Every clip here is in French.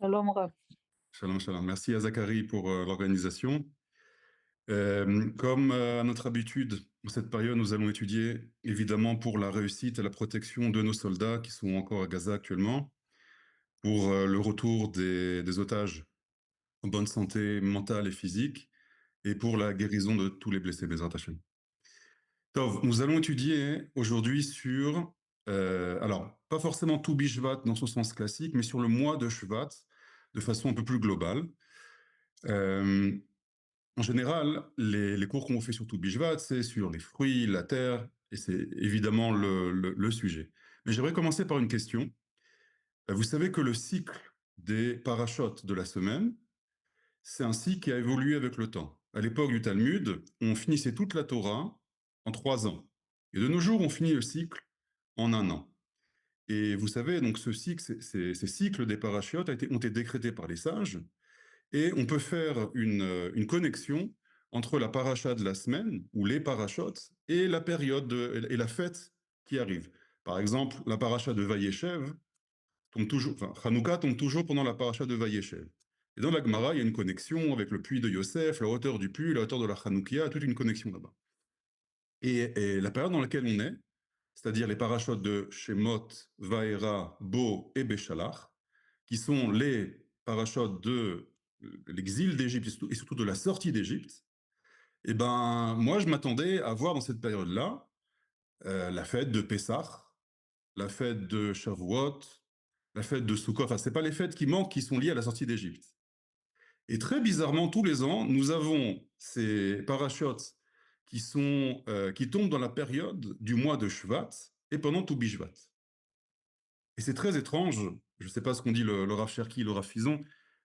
Shalom Rav. Shalom, shalom. Merci à Zachary pour l'organisation. Comme à notre habitude, en cette période, nous allons étudier évidemment pour la réussite et la protection de nos soldats qui sont encore à Gaza actuellement, pour le retour des otages en bonne santé mentale et physique, et pour la guérison de tous les blessés, Bezrat Hashem. Tov, nous allons étudier aujourd'hui sur, alors, pas forcément tout Bishvat dans son sens classique, mais sur le mois de Shvat, de façon un peu plus globale. Euh, En général, les cours qu'on fait sur tout Bishvat, c'est sur les fruits, la terre, et c'est évidemment le sujet. Mais j'aimerais commencer par une question. Vous savez que le cycle des parachutes de la semaine, c'est un cycle qui a évolué avec le temps. À l'époque du Talmud, on finissait toute la Torah en 3 ans. Et de nos jours, on finit le cycle en un an. Et vous savez, donc ce cycle, ces cycles des parachutes ont été décrétés par les sages. Et on peut faire une connexion entre la paracha de la semaine, ou les parachutes, et la période et la fête qui arrive. Par exemple, la paracha de Vayeshev tombe toujours, enfin, Hanouka tombe toujours pendant la paracha de Vayeshev. Et dans la Gemara, il y a une connexion avec le puits de Yosef, la hauteur du puits, la hauteur de la Hanoukia, toute une connexion là-bas. Et la période dans laquelle on est, c'est-à-dire les parachutes de Shemot, Vaera, Bo et Béchalach, qui sont les parachutes de l'exil d'Égypte et surtout de la sortie d'Égypte, et ben moi je m'attendais à voir dans cette période-là la fête de Pessah, la fête de Shavuot, la fête de Sukkot. Enfin, c'est pas les fêtes qui manquent qui sont liées à la sortie d'Égypte. Et très bizarrement, tous les ans, nous avons ces parachutes qui tombent dans la période du mois de Shvat et pendant tout Bishvat. Et c'est très étrange. Je ne sais pas ce qu'ont dit le Rav Cherki et le Rav Fison,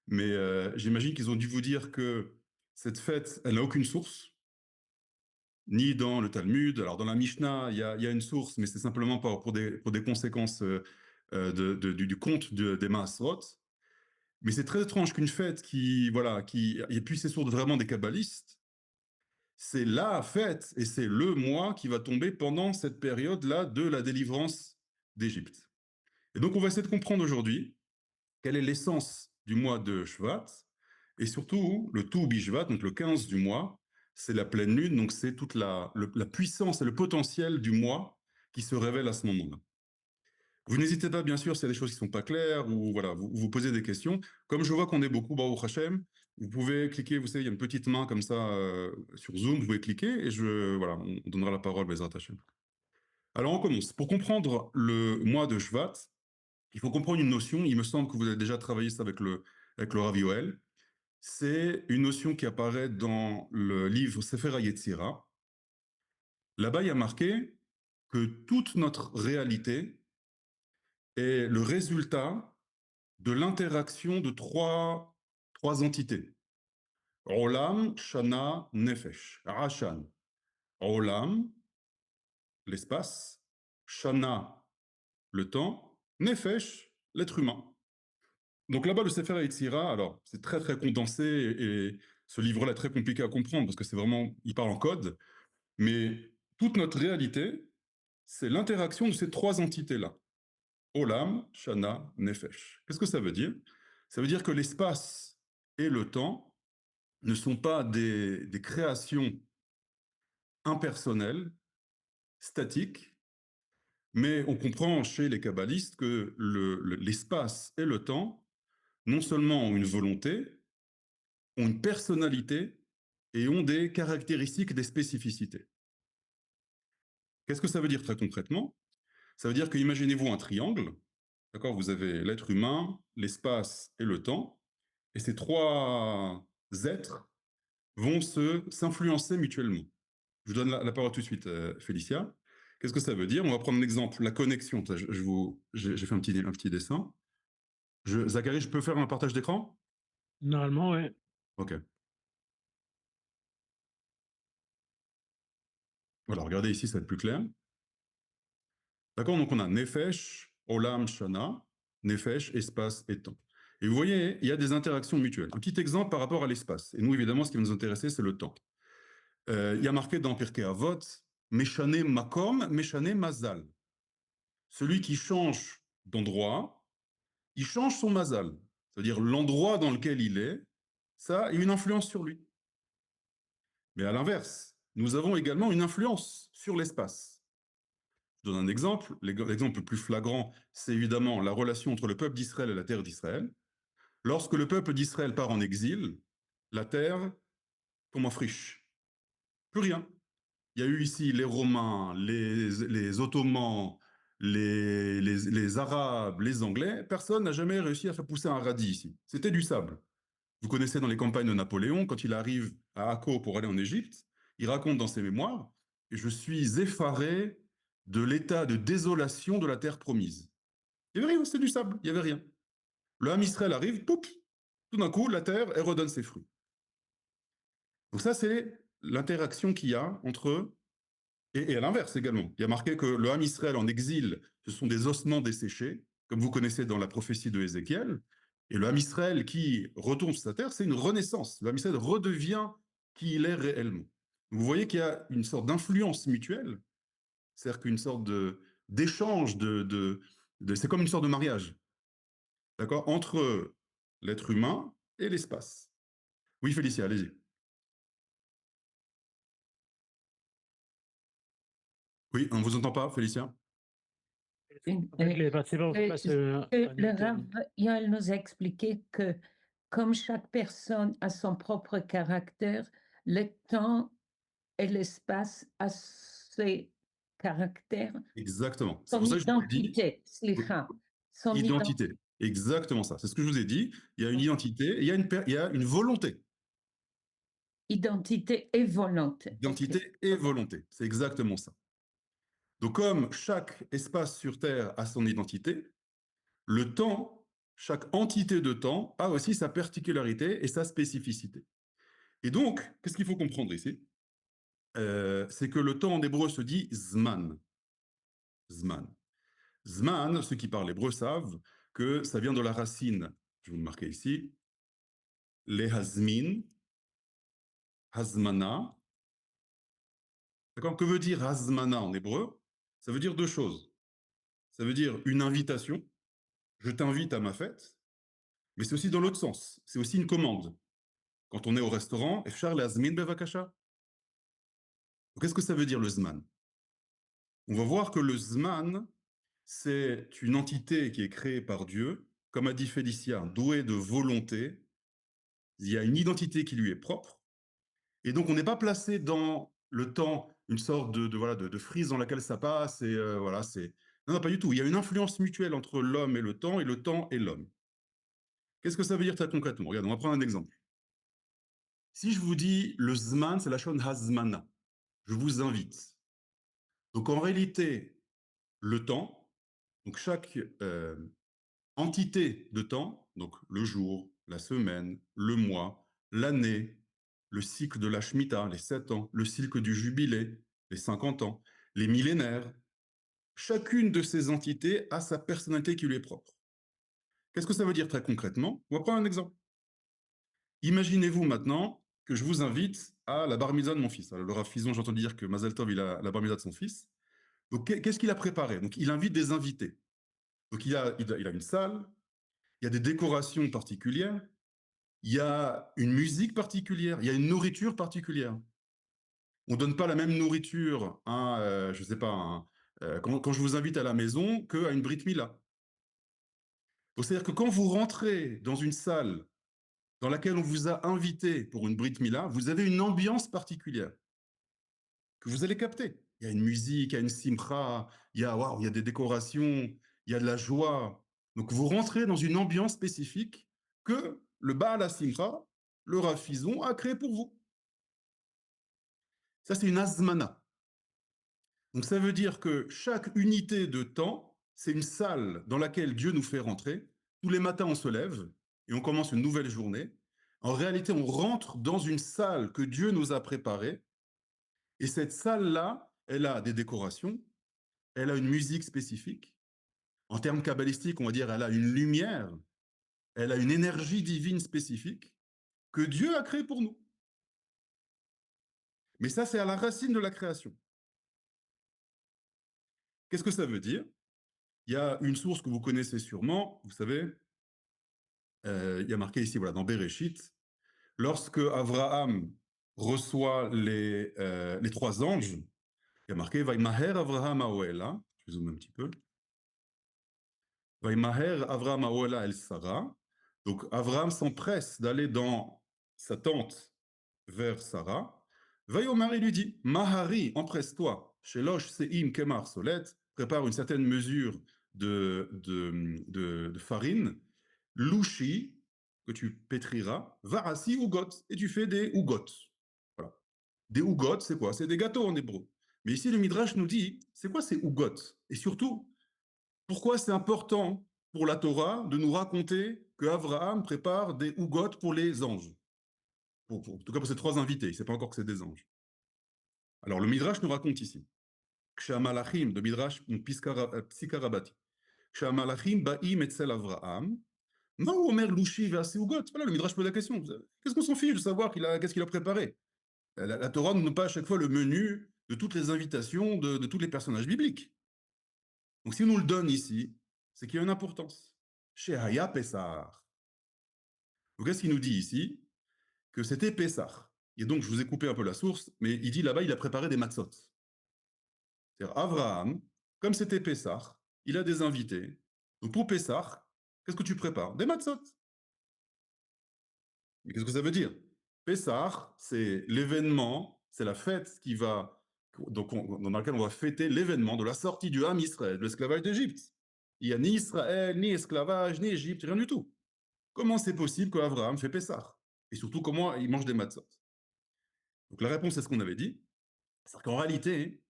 mais j'imagine qu'ils ont dû vous dire que cette fête, elle n'a aucune source, ni dans le Talmud. Alors dans la Mishnah, il y a une source, mais c'est simplement pour des conséquences du conte des Maasrot. Mais c'est très étrange qu'une fête et puis c'est source vraiment des kabbalistes, c'est la fête et c'est le mois qui va tomber pendant cette période-là de la délivrance d'Égypte. Et donc on va essayer de comprendre aujourd'hui quelle est l'essence du mois de Shvat, et surtout le tout Bishvat, donc le 15 du mois, c'est la pleine lune, donc c'est toute la puissance et le potentiel du mois qui se révèle à ce moment-là. Vous n'hésitez pas, bien sûr, s'il y a des choses qui ne sont pas claires, ou voilà, vous posez des questions. Comme je vois qu'on est beaucoup, Baruch Hashem, vous pouvez cliquer, vous savez, il y a une petite main comme ça sur Zoom, vous pouvez cliquer, et voilà, on donnera la parole, Bezrat Hashem. Alors on commence. Pour comprendre le mois de Shvat, il faut comprendre une notion, il me semble que vous avez déjà travaillé ça avec le Rav Yoel. C'est une notion qui apparaît dans le livre Sefer HaYetzira. Là-bas, il y a marqué que toute notre réalité est le résultat de l'interaction de trois entités. Olam, Shana, Nefesh. Rashan. Olam, l'espace. Shana, le temps. Nefesh, l'être humain. Donc là-bas, le Sefer Yetzira, alors c'est très très condensé et ce livre-là est très compliqué à comprendre parce que c'est vraiment, il parle en code, mais toute notre réalité, c'est l'interaction de ces trois entités-là. Olam, Shana, Nefesh. Qu'est-ce que ça veut dire? Ça veut dire que l'espace et le temps ne sont pas des créations impersonnelles, statiques, mais on comprend chez les kabbalistes que l'espace et le temps non seulement ont une volonté, ont une personnalité et ont des caractéristiques, des spécificités. Qu'est-ce que ça veut dire très concrètement? Ça veut dire que imaginez-vous un triangle, d'accord? Vous avez l'être humain, l'espace et le temps, et ces trois êtres vont s'influencer mutuellement. Je vous donne la parole tout de suite, Félicia. Qu'est-ce que ça veut dire? On va prendre un exemple, la connexion. J'ai fait un petit dessin. Zachary, je peux faire un partage d'écran? Normalement, ouais. Ok. Voilà, regardez ici, ça va être plus clair. D'accord? Donc on a Nefesh, Olam, Shana, Nefesh, espace et temps. Et vous voyez, il y a des interactions mutuelles. Un petit exemple par rapport à l'espace. Et nous, évidemment, ce qui va nous intéresser, c'est le temps. Il y a marqué dans Pirkei Avot, Meshane Makom, Meshane Mazal. Celui qui change d'endroit, il change son mazal. c'est-à-dire l'endroit dans lequel il est, ça a une influence sur lui. Mais à l'inverse, nous avons également une influence sur l'espace. Je donne un exemple. L'exemple le plus flagrant, c'est évidemment la relation entre le peuple d'Israël et la terre d'Israël. Lorsque le peuple d'Israël part en exil, la terre tombe en friche. Plus rien. Il y a eu ici les Romains, les Ottomans, les Arabes, les Anglais. Personne n'a jamais réussi à faire pousser un radis ici. C'était du sable. Vous connaissez dans les campagnes de Napoléon, quand il arrive à Akko pour aller en Égypte, il raconte dans ses mémoires, je suis effaré de l'état de désolation de la terre promise. Il n'y avait rien, c'était du sable, il n'y avait rien. Le Ham Israël arrive, poup, tout d'un coup, la terre, elle redonne ses fruits. Donc ça, c'est l'interaction qu'il y a entre, et à l'inverse également. Il y a marqué que le Ham Israël en exil, ce sont des ossements desséchés, comme vous connaissez dans la prophétie de Ézéchiel, et le Ham Israël qui retourne sur sa terre, c'est une renaissance. Le Ham Israël redevient qui il est réellement. Vous voyez qu'il y a une sorte d'influence mutuelle, c'est-à-dire qu'une sorte d'échange, c'est comme une sorte de mariage, d'accord, entre l'être humain et l'espace. Oui, Félicia, allez-y. Oui, on ne vous entend pas, Félicia? En fait, les bâtiments passent Le en Rav Yoel nous a expliqué que comme chaque personne a son propre caractère, le temps et l'espace a ses caractères, Exactement. C'est son pour ça que je vous ai dit identité, slicha, son identité. Exactement ça. C'est ce que je vous ai dit. Il y a une identité, et il y a une volonté. identité et volonté. Identité Okay. et volonté. C'est exactement ça. Donc, comme chaque espace sur Terre a son identité, le temps, chaque entité de temps a aussi sa particularité et sa spécificité. Et donc, qu'est-ce qu'il faut comprendre ici? C'est que le temps en hébreu se dit zman. Zman. Zman, ceux qui parlent hébreu savent que ça vient de la racine, je vais vous le marquer ici, les hazmin, hazmana. D'accord? Que veut dire hazmana en hébreu? Ça veut dire deux choses. Ça veut dire une invitation, je t'invite à ma fête, mais c'est aussi dans l'autre sens. C'est aussi une commande. Quand on est au restaurant, Efshar le hazmin bevakasha. Qu'est-ce que ça veut dire le zman? On va voir que le zman, c'est une entité qui est créée par Dieu, comme a dit Félicia, douée de volonté. Il y a une identité qui lui est propre. Et donc, on n'est pas placé dans le temps, une sorte voilà, de frise dans laquelle ça passe. Et voilà, c'est. Non, non, pas du tout. Il y a une influence mutuelle entre l'homme et le temps et l'homme. Qu'est-ce que ça veut dire très concrètement? Regarde, on va prendre un exemple. Si je vous dis le zman, c'est la shon hazmana. Je vous invite. Donc, en réalité, le temps, donc chaque entité de temps, donc le jour, la semaine, le mois, l'année, le cycle de la Shemitah, les 7 ans, le cycle du jubilé, les 50 ans, les millénaires, chacune de ces entités a sa personnalité qui lui est propre. Qu'est-ce que ça veut dire très concrètement? On va prendre un exemple. Imaginez-vous maintenant que je vous invite à la bar mitzvah de mon fils. Alors, le Rav Fison, j'entends dire que Mazel Tov, il a la bar mitzvah de son fils. Donc, qu'est-ce qu'il a préparé? Donc, il invite des invités. Donc, il a une salle, il y a des décorations particulières, il y a une musique particulière, il y a une nourriture particulière. On ne donne pas la même nourriture à, je ne sais pas, quand je vous invite à la maison qu'à une Brit Mila. C'est-à-dire que quand vous rentrez dans une salle dans laquelle on vous a invité pour une Brit Mila, vous avez une ambiance particulière que vous allez capter. Il y a une musique, il y a une simcha, il y a des décorations, il y a de la joie. Donc vous rentrez dans une ambiance spécifique que le Baal à Simcha, le Rav Fison, a créé pour vous. Ça, c'est une azmana. Donc ça veut dire que chaque unité de temps, c'est une salle dans laquelle Dieu nous fait rentrer. Tous les matins, on se lève et on commence une nouvelle journée. En réalité, on rentre dans une salle que Dieu nous a préparée. Et cette salle-là, elle a des décorations, elle a une musique spécifique. En termes kabbalistiques, on va dire elle a une lumière, elle a une énergie divine spécifique que Dieu a créée pour nous. Mais ça, c'est à la racine de la création. Qu'est-ce que ça veut dire? Il y a une source que vous connaissez sûrement, vous savez, il y a marqué ici, voilà, dans Bereshit, lorsque Abraham reçoit les 3 anges, il y a marqué Vaimaher Avraham Aoela, je zoome un petit peu. Vaimaher Avraham Aoela El Sarah. Donc Abraham s'empresse d'aller dans sa tente vers Sarah. Vayomer, il lui dit Mahari, empresse-toi. Shelosh Seim Kemar Solet, prépare une certaine mesure de farine. Louchi, que tu pétriras, Varasi Ugot, et tu fais des Ugot. Voilà. Des Ugot, c'est quoi? C'est des gâteaux en hébreu. Mais ici, le Midrash nous dit, c'est quoi ces Ugot? Et surtout, pourquoi c'est important pour la Torah de nous raconter que Abraham prépare des Ugot pour les anges? En tout cas, pour ces 3 invités, il ne sait pas encore que c'est des anges. Alors, le Midrash nous raconte ici, Kshamalachim, de Midrash, Psikarabati, Kshamalachim ba'im etzel Avraham, Omer Louchi vers Ugot. Voilà, le Midrash pose la question. Qu'est-ce qu'on s'en fiche de savoir qu'est-ce qu'il a préparé? La Torah ne donne pas à chaque fois le menu de toutes les invitations de tous les personnages bibliques. Donc, si on nous le donne ici, c'est qu'il y a une importance. Chez Haya Pessar. Donc, qu'est-ce qu'il nous dit ici? Que c'était Pessar. Et donc, je vous ai coupé un peu la source, mais il dit là-bas, il a préparé des matzot. C'est-à-dire, Abraham, comme c'était Pessar, il a des invités. Donc, pour Pessar, qu'est-ce que tu prépares? Des matzot. Mais qu'est-ce que ça veut dire? Pessah, c'est l'événement, c'est la fête dans laquelle on va fêter l'événement de la sortie du Ham Israël de l'esclavage d'Égypte. Il n'y a ni Israël, ni esclavage, ni Égypte, rien du tout. Comment c'est possible qu'Abraham fait Pessah? Et surtout, comment il mange des matzot? Donc la réponse, c'est ce qu'on avait dit. C'est qu'en réalité,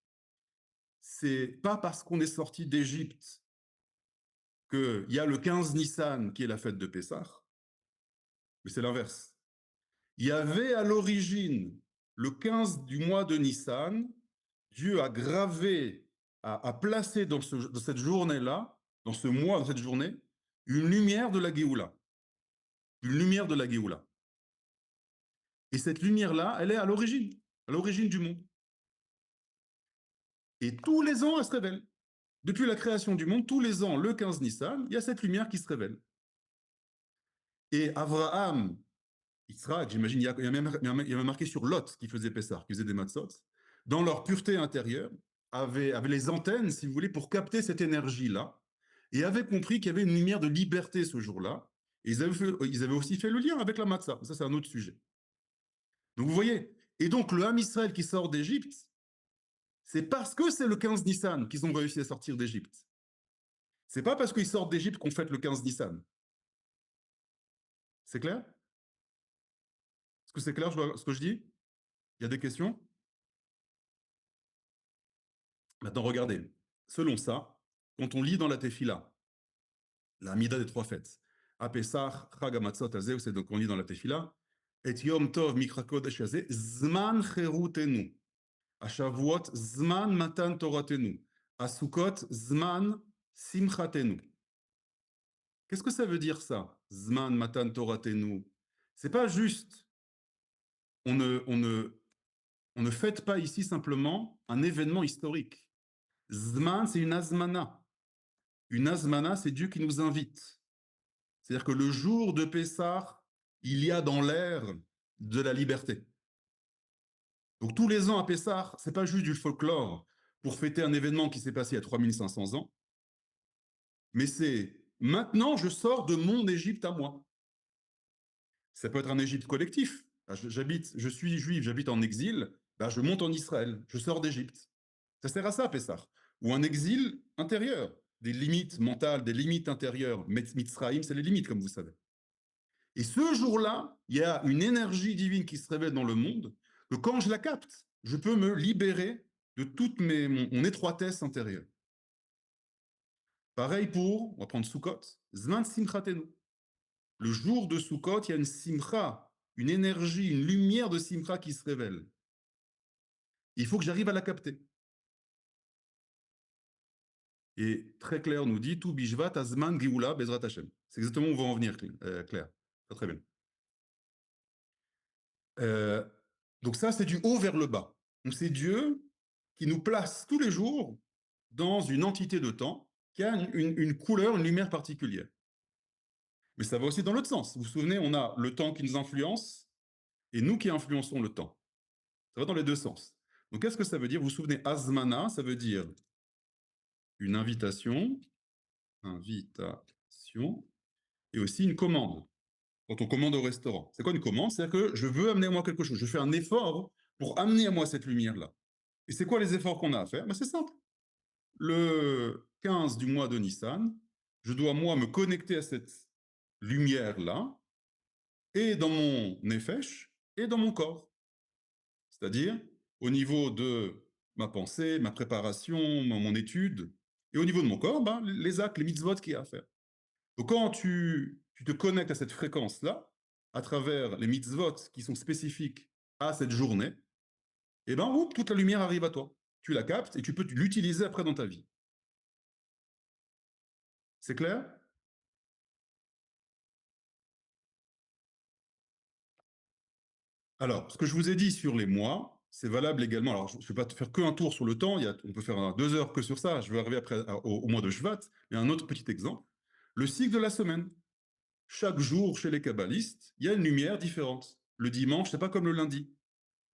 c'est pas parce qu'on est sorti d'Égypte qu'il y a le 15 Nissan qui est la fête de Pessah, mais c'est l'inverse. Il y avait à l'origine, le 15 du mois de Nissan, Dieu a gravé, a placé dans cette journée-là, dans ce mois, dans cette journée, une lumière de la Géoula. Une lumière de la Géoula. Et cette lumière-là, elle est à l'origine du monde. Et tous les ans, elle se révèle. Depuis la création du monde, tous les ans, le 15 Nissan, il y a cette lumière qui se révèle. Et Abraham, Yitzhak, j'imagine, il y a même marqué sur Lot qui faisait Pessah, qui faisait des matzot, dans leur pureté intérieure, avaient les antennes, si vous voulez, pour capter cette énergie-là, et avaient compris qu'il y avait une lumière de liberté ce jour-là, et ils avaient aussi fait le lien avec la matzah. Ça, c'est un autre sujet. Donc, vous voyez, et donc le Ham Israël qui sort d'Égypte, c'est parce que c'est le 15 Nissan qu'ils ont réussi à sortir d'Égypte. C'est pas parce qu'ils sortent d'Égypte qu'on fête le 15 Nissan. C'est clair? Est-ce que c'est clair ce que je dis? Il y a des questions? Maintenant, regardez. Selon ça, quand on lit dans la Tefila, la Amida des 3 fêtes, à Pessah, Chag HaMatzot Hazeh, c'est donc on lit dans la Tefila, Et Yom Tov Mikra Kodesh Hazeh, Zman Cherutenu. À Shavuot, Zman Matan Toratenu. À Sukkot, Zman Simchatenu. Qu'est-ce que ça veut dire ça? Zman Matan Toratenu. C'est pas juste. On ne fête pas ici simplement un événement historique. Zman, c'est une azmana. Une azmana, c'est Dieu qui nous invite. C'est-à-dire que le jour de Pessah, il y a dans l'air de la liberté. Donc tous les ans à Pessah, c'est pas juste du folklore pour fêter un événement qui s'est passé il y a 3500 ans, mais c'est maintenant je sors de mon Égypte à moi. Ça peut être un Égypte collectif. Je suis juif, j'habite en exil, je monte en Israël, je sors d'Égypte. Ça sert à ça, Pessah. Ou un exil intérieur, des limites mentales, des limites intérieures. Mitzrayim, c'est les limites, comme vous savez. Et ce jour-là, il y a une énergie divine qui se révèle dans le monde, que quand je la capte, je peux me libérer de toute mon étroitesse intérieure. Pareil on va prendre Sukkot, Zman Simchatenu. Le jour de Sukkot, il y a une simcha, une énergie, une lumière de simcha qui se révèle. Il faut que j'arrive à la capter. Et très clair nous dit, tout bishvat azman geoula bezrat Hashem. C'est exactement où on va en venir, Claire. Très bien. Donc ça, c'est du haut vers le bas. Donc c'est Dieu qui nous place tous les jours dans une entité de temps qui a une couleur, une lumière particulière. Mais ça va aussi dans l'autre sens. Vous vous souvenez, on a le temps qui nous influence et nous qui influençons le temps. Ça va dans les deux sens. Donc, qu'est-ce que ça veut dire? Vous vous souvenez, azmana, ça veut dire une invitation, et aussi une commande. Quand on commande au restaurant. C'est quoi une commande? C'est-à-dire que je veux amener à moi quelque chose. Je fais un effort pour amener à moi cette lumière-là. Et c'est quoi les efforts qu'on a à faire? Ben, c'est simple. Le 15 du mois de Nissan, je dois, moi, me connecter à cette lumière-là, et dans mon nefesh, et dans mon corps. C'est-à-dire, au niveau de ma pensée, ma préparation, mon étude, et au niveau de mon corps, ben, les actes, les mitzvot qu'il y a à faire. Donc, quand tu te connectes à cette fréquence-là, à travers les mitzvot qui sont spécifiques à cette journée, et ben, oups, toute la lumière arrive à toi. Tu la captes et tu peux l'utiliser après dans ta vie. C'est clair? Alors, ce que je vous ai dit sur les mois, c'est valable également. Alors, je ne vais pas te faire qu'un tour sur le temps, on peut faire 2 heures que sur ça. Je vais arriver après au mois de Shvat. Mais un autre petit exemple, le cycle de la semaine. Chaque jour, chez les kabbalistes, il y a une lumière différente. Le dimanche, c'est pas comme le lundi.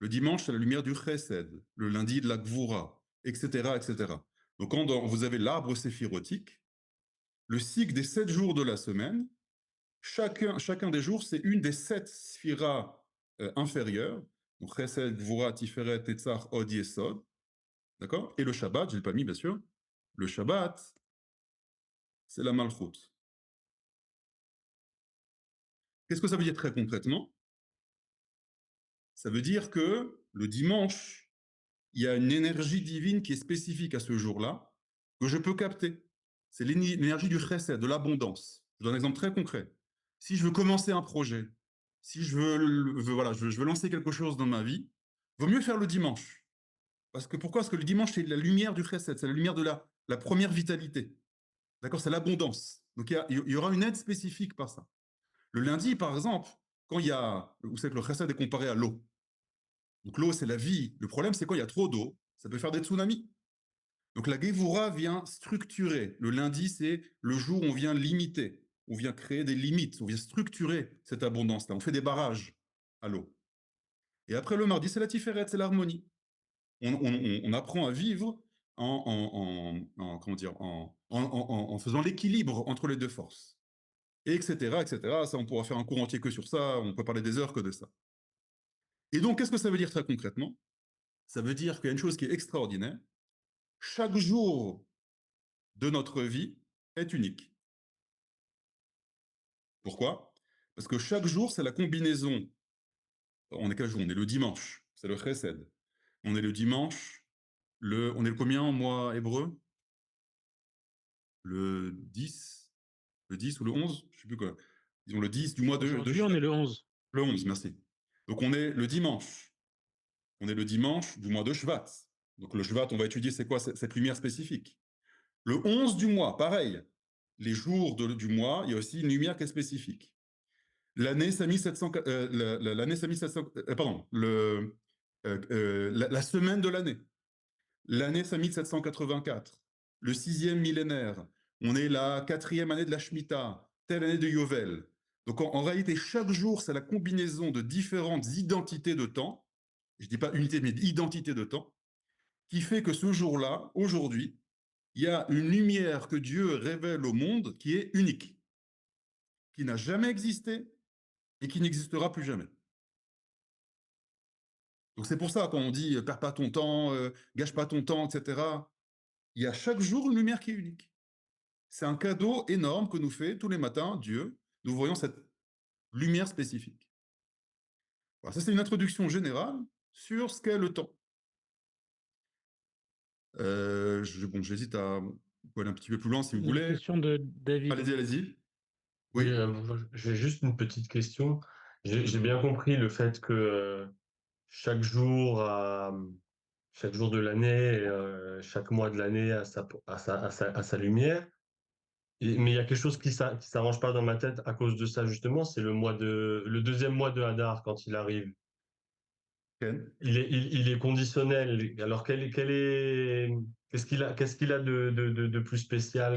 Le dimanche, c'est la lumière du chesed. Le lundi, de la gvura, etc., etc. Donc, quand vous avez l'arbre séphirotique, le cycle des 7 jours de la semaine, chacun des jours, c'est une des 7 sphiras inférieures. Donc, chesed, gvura, tiferet, tetzach, od, yesod. D'accord? Et le Shabbat, je ne l'ai pas mis, bien sûr. Le Shabbat, c'est la malchut. Qu'est-ce que ça veut dire très concrètement? Ça veut dire que le dimanche, il y a une énergie divine qui est spécifique à ce jour-là, que je peux capter. C'est l'énergie du chesed, de l'abondance. Je donne un exemple très concret. Si je veux commencer un projet, si voilà, je veux lancer quelque chose dans ma vie, vaut mieux faire le dimanche. Pourquoi? Parce que le dimanche, c'est la lumière du chesed, c'est la lumière de la première vitalité. D'accord? C'est l'abondance. Donc, il y aura une aide spécifique par ça. Le lundi, par exemple, quand il y a, vous savez que le chesed est comparé à l'eau. Donc l'eau, c'est la vie. Le problème, c'est quand il y a trop d'eau, ça peut faire des tsunamis. Donc la Gevura vient structurer. Le lundi, c'est le jour où on vient limiter, on vient créer des limites, on vient structurer cette abondance-là. On fait des barrages à l'eau. Et après le mardi, c'est la Tiferet, c'est l'harmonie. On apprend à vivre comment dire, en faisant l'équilibre entre les deux forces. Et etc., etc. Ça, on pourra faire un cours entier que sur ça, on peut parler des heures que de ça. Et donc, qu'est-ce que ça veut dire très concrètement? Ça veut dire qu'il y a une chose qui est extraordinaire. Chaque jour de notre vie est unique. Pourquoi? Parce que chaque jour, c'est la combinaison. On est quel jour? On est le dimanche, c'est le chesed. On est le dimanche, on est le combien en mois hébreu? Le 10? Le 10 ou le 11? Je ne sais plus quoi. Disons le 10 du mois de... Aujourd'hui, on est le 11. Le 11, merci. Donc on est le dimanche. On est le dimanche du mois de Shvat. Donc le Shvat, on va étudier c'est quoi cette lumière spécifique. Le 11 du mois, pareil. Les jours du mois, il y a aussi une lumière qui est spécifique. L'année 5700, l'année 5700, pardon, la semaine de l'année. L'année 5784, le 6e millénaire. On est la 4e année de la Shemitah, telle année de Yovel. Donc en réalité, chaque jour, c'est la combinaison de différentes identités de temps. Je ne dis pas unité, mais identité de temps, qui fait que ce jour-là, aujourd'hui, il y a une lumière que Dieu révèle au monde qui est unique, qui n'a jamais existé et qui n'existera plus jamais. Donc c'est pour ça quand on dit perds pas ton temps, gâche pas ton temps, etc. Il y a chaque jour une lumière qui est unique. C'est un cadeau énorme que nous fait tous les matins Dieu. Nous voyons cette lumière spécifique. Voilà, ça c'est une introduction générale sur ce qu'est le temps. J'hésite à aller un petit peu plus loin si vous voulez. Une question de David. Allez-y, allez-y. Oui, j'ai juste une petite question. J'ai bien compris le fait que chaque jour de l'année, chaque mois de l'année a sa lumière. Mais il y a quelque chose qui s'arrange pas dans ma tête à cause de ça, justement, c'est le deuxième mois de Hadar quand il arrive. Ken. Il est conditionnel. Alors, qu'est-ce qu'il a de plus spécial?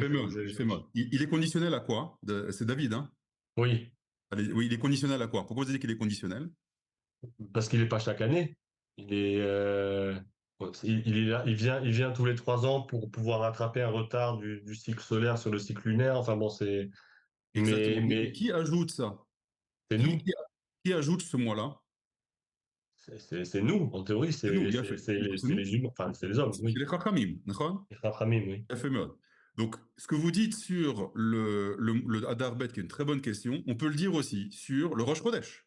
Il est conditionnel à quoi? C'est David, hein? Oui, Allez, oui, il est conditionnel à quoi? Pourquoi vous dites qu'il est conditionnel? parce qu'il n'est pas chaque année. Il est, il est là, il vient tous les 3 ans pour pouvoir rattraper un retard du cycle solaire sur le cycle lunaire. Enfin bon, Exactement. Mais mais qui ajoute ça? c'est Qui, nous. qui, qui ajoute ce mois-là? C'est nous, en théorie, C'est nous, il a fait. C'est c'est nous. les humains, enfin, c'est les hommes, C'est oui. les Chachamim, d'accord? Les Rachamim, oui. Tout à fait, Maud. Donc, ce que vous dites sur le Hadar Bet, qui est une très bonne question, on peut le dire aussi sur le Rosh Chodesh.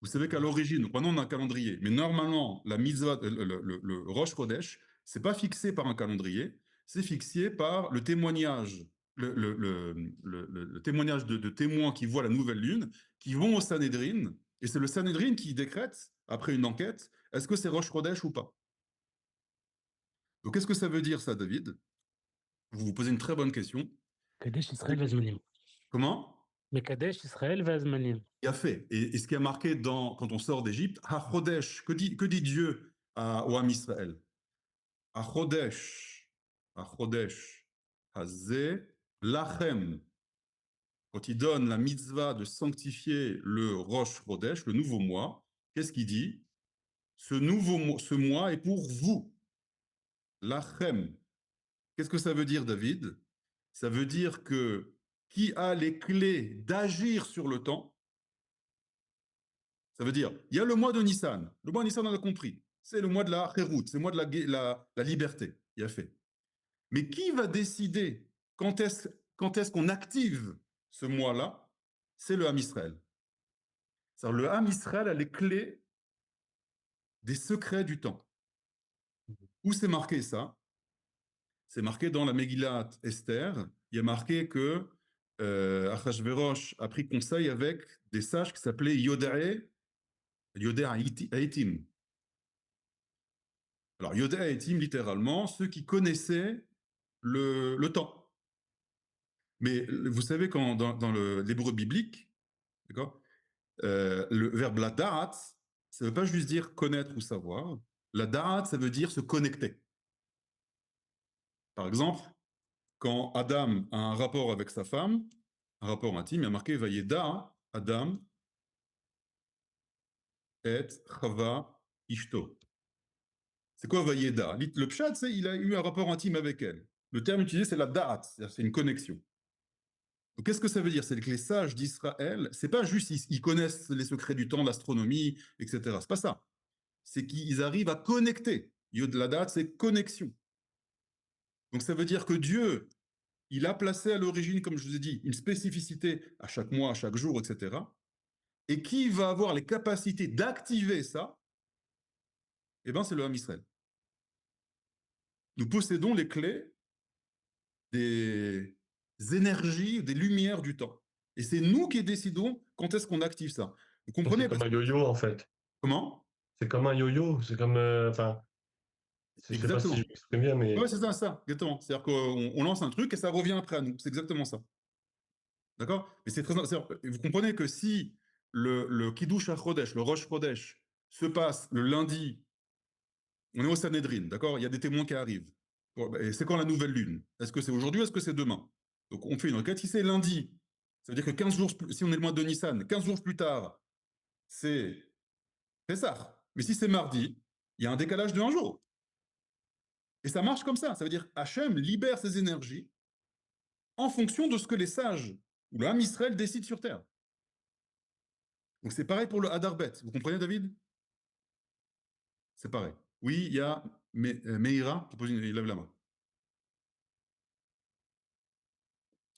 Vous savez qu'à l'origine, donc maintenant on a un calendrier, mais normalement, la mitzvah, le Rosh Chodesh, c'est pas fixé par un calendrier, c'est fixé par le témoignage, le témoignage de témoins qui voient la nouvelle lune, qui vont au Sanhédrin, et c'est le Sanhédrin qui décrète, après une enquête, est-ce que c'est Rosh Chodesh ou pas. Donc, qu'est-ce que ça veut dire, ça, David? Vous vous posez une très bonne question. Kadesh Israël והזמנים. Comment? Mekadesh Israël והזמנים. Il a fait. Et ce qui est marqué quand on sort d'Égypte, HaChodesh, que dit Dieu au Ham Israël? HaChodesh, HaChodesh, Hazeh, Lachem. Quand il donne la mitzvah de sanctifier le Rosh Chodesh, le nouveau mois, qu'est-ce qu'il dit? Ce mois est pour vous. Lachem. Qu'est-ce que ça veut dire, David? Ça veut dire que qui a les clés d'agir sur le temps? Ça veut dire, il y a le mois de Nissan. Le mois de Nissan, on a compris. C'est le mois de la Khérout, c'est le mois de la liberté. Il y a fait. Mais qui va décider quand est-ce qu'on active ce mois-là? C'est le Ham Israël. Le Ham Israël a les clés des secrets du temps. Où c'est marqué ça? C'est marqué dans la Megillat Esther. Il y a marqué que Achashverosh a pris conseil avec des sages qui s'appelaient Yodé Haïtim. Alors, Yodé Haïtim, littéralement, ceux qui connaissaient le temps. Mais vous savez, dans l'hébreu biblique, d'accord, le verbe la da'at, ça ne veut pas juste dire connaître ou savoir. La da'at, ça veut dire se connecter. Par exemple, quand Adam a un rapport avec sa femme, un rapport intime, il y a marqué Vayeda Adam et Chava Ishto. C'est quoi Vayeda? Le pshat, c'est il a eu un rapport intime avec elle. Le terme utilisé, c'est la da'at, c'est une connexion. Donc, qu'est-ce que ça veut dire? C'est que les sages d'Israël, c'est pas juste ils connaissent les secrets du temps, l'astronomie, etc. C'est pas ça. C'est qu'ils arrivent à connecter. La da'at, c'est connexion. Donc, ça veut dire que Dieu, il a placé à l'origine, comme je vous ai dit, une spécificité à chaque mois, à chaque jour, etc. Et qui va avoir les capacités d'activer ça? Eh bien, c'est le Ham Israël. Nous possédons les clés des énergies, des lumières du temps. Et c'est nous qui décidons quand est-ce qu'on active ça. Vous comprenez? C'est comme un yo-yo, en fait. Comment? C'est comme un yo-yo. C'est comme, enfin, je sais pas si Exactement. je m'exprime bien, mais Ouais, c'est ça, exactement. C'est-à-dire qu'on lance un truc et ça revient après à nous. C'est exactement ça. D'accord? Mais c'est très. Vous comprenez que si le Kiddush HaChodesh, le Rosh Chodesh, se passe le lundi, on est au Sanhédrin, d'accord? Il y a des témoins qui arrivent. Bon, et c'est quand la nouvelle lune? Est-ce que c'est aujourd'hui ou est-ce que c'est demain? Donc on fait une enquête. Si c'est lundi, ça veut dire que 15 jours, si on est le mois de Nissan, 15 jours plus tard, c'est Pessah. Mais si c'est mardi, il y a un décalage de un jour. Et ça marche comme ça. Ça veut dire Hachem libère ses énergies en fonction de ce que les sages ou le Ham Israël décident sur Terre. Donc c'est pareil pour le Hadar Bet. Vous comprenez, David? C'est pareil. Oui, il y a Meira qui il lève la main.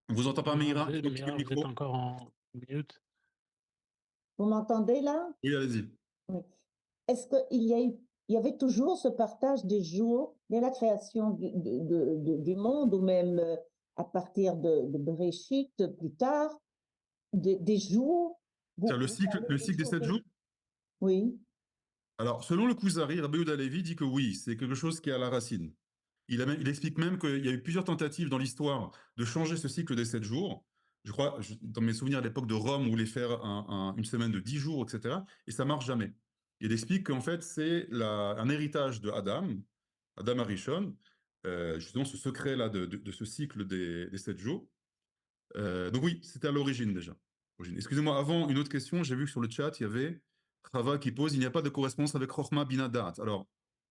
On vous entend pas, Meira? Vous êtes, Le vous êtes micro. encore en mute. Vous m'entendez là? Oui, allez-y. Oui. Est-ce il y avait toujours ce partage des jours dès la création du monde ou même à partir de Bereshit plus tard, des jours? C'est le cycle des 7 jours? Oui. Alors, selon le Kuzari, Rabbi Yehuda Levi dit que oui, c'est quelque chose qui est à la racine. Il explique même qu'il y a eu plusieurs tentatives dans l'histoire de changer ce cycle des 7 jours. Je crois, dans mes souvenirs à l'époque de Rome, on voulait faire une semaine de 10 jours, etc. Et ça marche jamais. Il explique qu'en fait, c'est un héritage de Adam Arishon, justement ce secret-là de ce cycle des 7 jours. Donc oui, c'était à l'origine déjà. Excusez-moi, avant, une autre question. J'ai vu que sur le chat, il y avait Rava qui pose, il n'y a pas de correspondance avec Chochma Bina Da'at. Alors,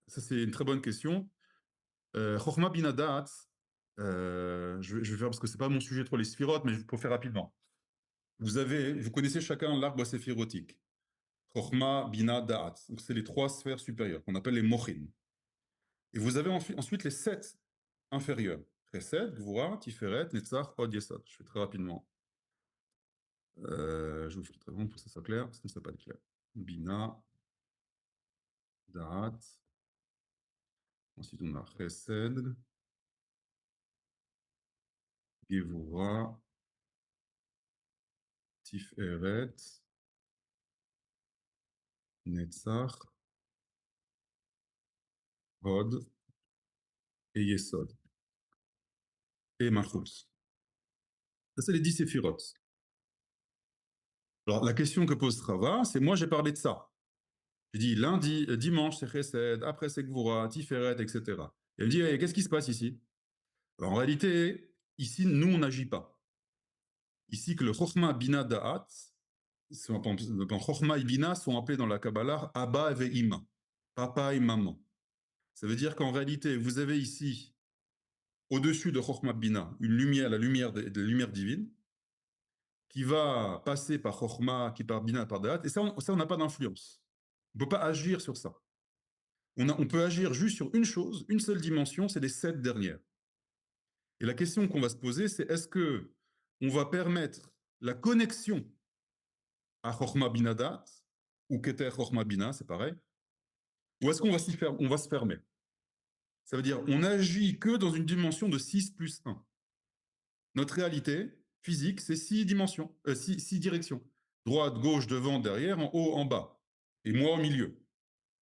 ça c'est une très bonne question. Chochma Bina Da'at, je vais faire parce que c'est pas mon sujet trop les sphirotes, mais pour faire rapidement. Vous connaissez chacun l'arbre séphirotique. Chochma, Bina, Da'at. Donc c'est les 3 sphères supérieures qu'on appelle les mochin. Et vous avez ensuite les 7 inférieures. Chesed, Gvura, Tiferet, Netzach, Od, Yesod. Je fais très rapidement. Je vous fais très long pour que ça soit clair, sinon ça va pas être clair. Bina, Da'at. Ensuite on a Chesed, Gevura, Tiferet, Netzach, Od et Yesod. Et Malchut. Ça, c'est les 10 séphirotes. Alors, la question que pose Rava, c'est moi, j'ai parlé de ça. J'ai dit lundi, dimanche, c'est Chesed, après c'est Gvura, Tiferet, etc. Et elle me dit, hey, qu'est-ce qui se passe ici? Alors, en réalité, ici, nous, on n'agit pas. Ici, que le Chochma Bina Da'at, Chochma et Bina sont appelés dans la Kabbalah Abba et Ima, papa et maman. Ça veut dire qu'en réalité, vous avez ici, au-dessus de Chochma Bina, une lumière, la lumière de lumière divine, qui va passer par Chochma, qui par Bina, par Da'at, et ça, on n'a pas d'influence. On ne peut pas agir sur ça. On peut agir juste sur une chose, une seule dimension, c'est les 7 dernières. Et la question qu'on va se poser, c'est est-ce que on va permettre la connexion à Chochma Bina Da'at, ou Keter Chochma Bina, c'est pareil, ou est-ce qu'on va se fermer? Ça veut dire on agit que dans une dimension de 6 plus 1. Notre réalité physique, c'est 6 dimensions, 6 directions. Droite, gauche, devant, derrière, en haut, en bas. Et moi au milieu.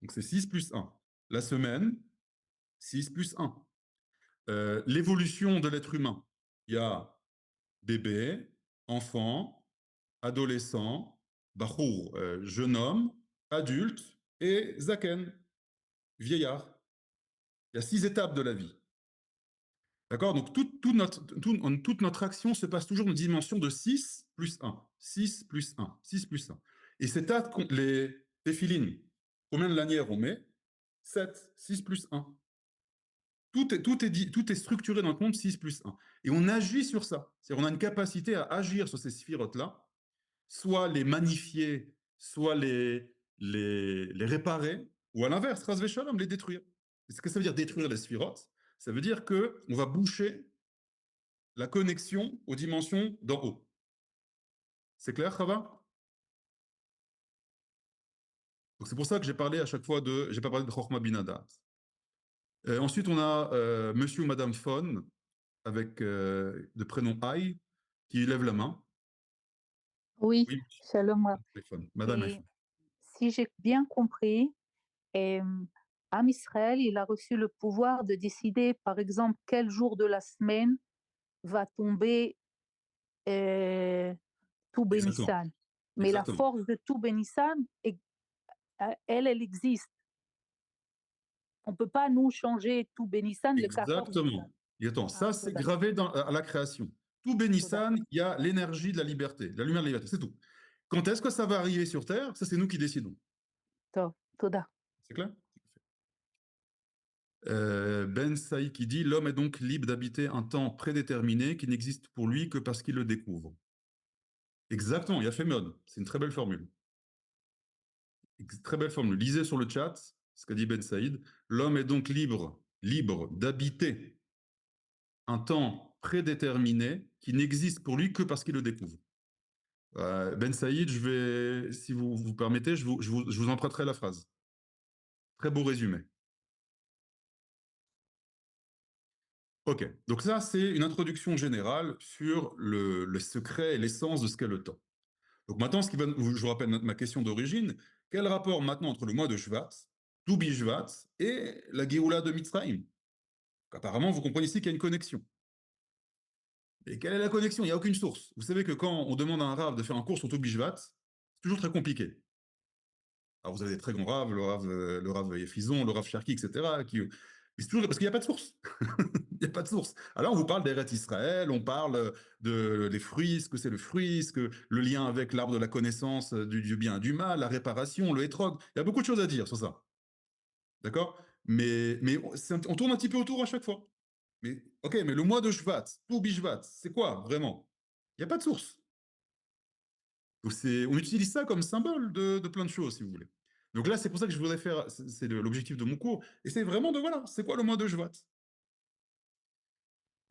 Donc c'est 6 plus 1. La semaine, 6 plus 1. L'évolution de l'être humain. Il y a bébé, enfant, adolescent, bachour, jeune homme, adulte, et zaken, vieillard. Il y a 6 étapes de la vie. D'accord? Donc toute notre action se passe toujours dans une dimension de 6 plus 1. 6 plus 1. 6 plus 1. Et c'est les téphilines. Combien de lanières on met? 7. 6 plus 1. Tout est structuré dans le monde 6 plus 1. Et on agit sur ça. C'est-à-dire on a une capacité à agir sur ces sphirotes-là, soit les magnifier, soit les réparer, ou à l'inverse, Ras Veshalom, les détruire. Et ce que ça veut dire détruire les sphirotes? Ça veut dire qu'on va boucher la connexion aux dimensions d'en haut. C'est clair, Chava? Donc c'est pour ça que j'ai parlé à chaque fois j'ai pas parlé de Chochma Bina Da'at. Ensuite, on a monsieur ou madame Fon, avec le prénom Aïe, qui lève la main. Oui, Oui, shalom. madame Et Aïe. si j'ai bien compris, Am Israël, il a reçu le pouvoir de décider, par exemple, quel jour de la semaine va tomber tout Exactement. Nissan. Mais Exactement. la force de tout Nissan, elle existe. On ne peut pas nous changer tout Nissan le 14 Exactement. Nissan. Et attends, ça c'est Toda. gravé à la création. Tout Bénissan, il y a l'énergie de la liberté, la lumière de la liberté, c'est tout. Quand est-ce que ça va arriver sur Terre? Ça, c'est nous qui décidons. Toda. C'est clair? Ben Saïd qui dit « L'homme est donc libre d'habiter un temps prédéterminé qui n'existe pour lui que parce qu'il le découvre. » Exactement, il y a fait mode. C'est une très belle formule. Très belle formule. Lisez sur le chat ce qu'a dit Ben Saïd. « L'homme est donc libre d'habiter un temps prédéterminé qui n'existe pour lui que parce qu'il le découvre. » Ben Saïd, si vous vous permettez, je vous emprunterai la phrase. Très beau résumé. Ok, donc ça c'est une introduction générale sur le secret et l'essence de ce qu'est le temps. Donc maintenant, je vous rappelle ma question d'origine, quel rapport maintenant entre le mois de Shvat, Toubi Shvat, et la Géoula de Mitzrayim? Apparemment, vous comprenez ici qu'il y a une connexion. Et quelle est la connexion? Il n'y a aucune source. Vous savez que quand on demande à un Rav de faire un cours sur Toubi Shvat, c'est toujours très compliqué. Alors vous avez des très grands Rav, le Rav Yefizon, le Rav Cherki, etc. Mais c'est toujours parce qu'il n'y a pas de source. Il n'y a pas de source. Alors, on vous parle d'Eretz Israël, on parle des fruits, ce que c'est le fruit, le lien avec l'arbre de la connaissance du bien et du mal, la réparation, le hétrog. Il y a beaucoup de choses à dire sur ça. D'accord? Mais on tourne un petit peu autour à chaque fois. Mais, ok, mais le mois de Shvat, tout Bishvat, c'est quoi, vraiment? Il n'y a pas de source. Donc on utilise ça comme symbole de plein de choses, si vous voulez. Donc là, c'est pour ça que je voudrais faire, c'est l'objectif de mon cours, et c'est vraiment de, voilà, c'est quoi le mois de Shvat?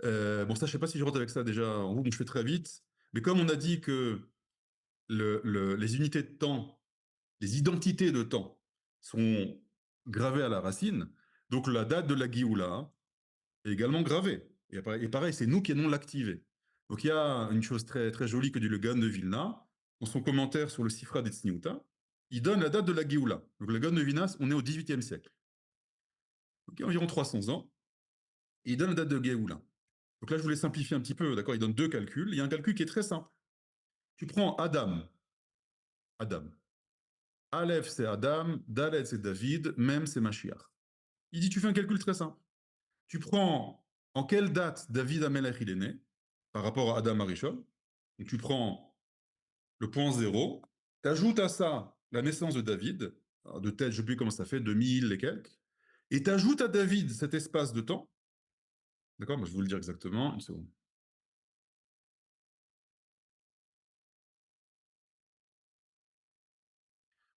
Bon, ça, je sais pas si je rentre avec ça déjà en vous, donc je fais très vite. Mais comme on a dit que les unités de temps, les identités de temps sont gravées à la racine, donc la date de la Géoula est également gravée. Et pareil, c'est nous qui allons l'activer. Donc il y a une chose très, très jolie que dit le Gaon de Vilna, dans son commentaire sur le Sifra d'Etzniuta, il donne la date de la Géoula. Donc le Gaon de Vilna, on est au XVIIIe siècle. Donc il y a environ 300 ans, et il donne la date de Géoula. Donc là, je voulais simplifier un petit peu, d'accord? Il donne deux calculs. Il y a un calcul qui est très simple. Tu prends Adam. Aleph, c'est Adam. Dalet, c'est David. Mem, c'est Mashiach. Il dit, tu fais un calcul très simple. Tu prends en quelle date David Amelech il est né, par rapport à Adam Arishon. Donc tu prends le point 0. Tu ajoutes à ça la naissance de David. Alors, de tête, je ne sais plus comment ça fait, 2000 et quelques. Et tu ajoutes à David cet espace de temps. D'accord? Moi, je vais vous le dire exactement. Une seconde.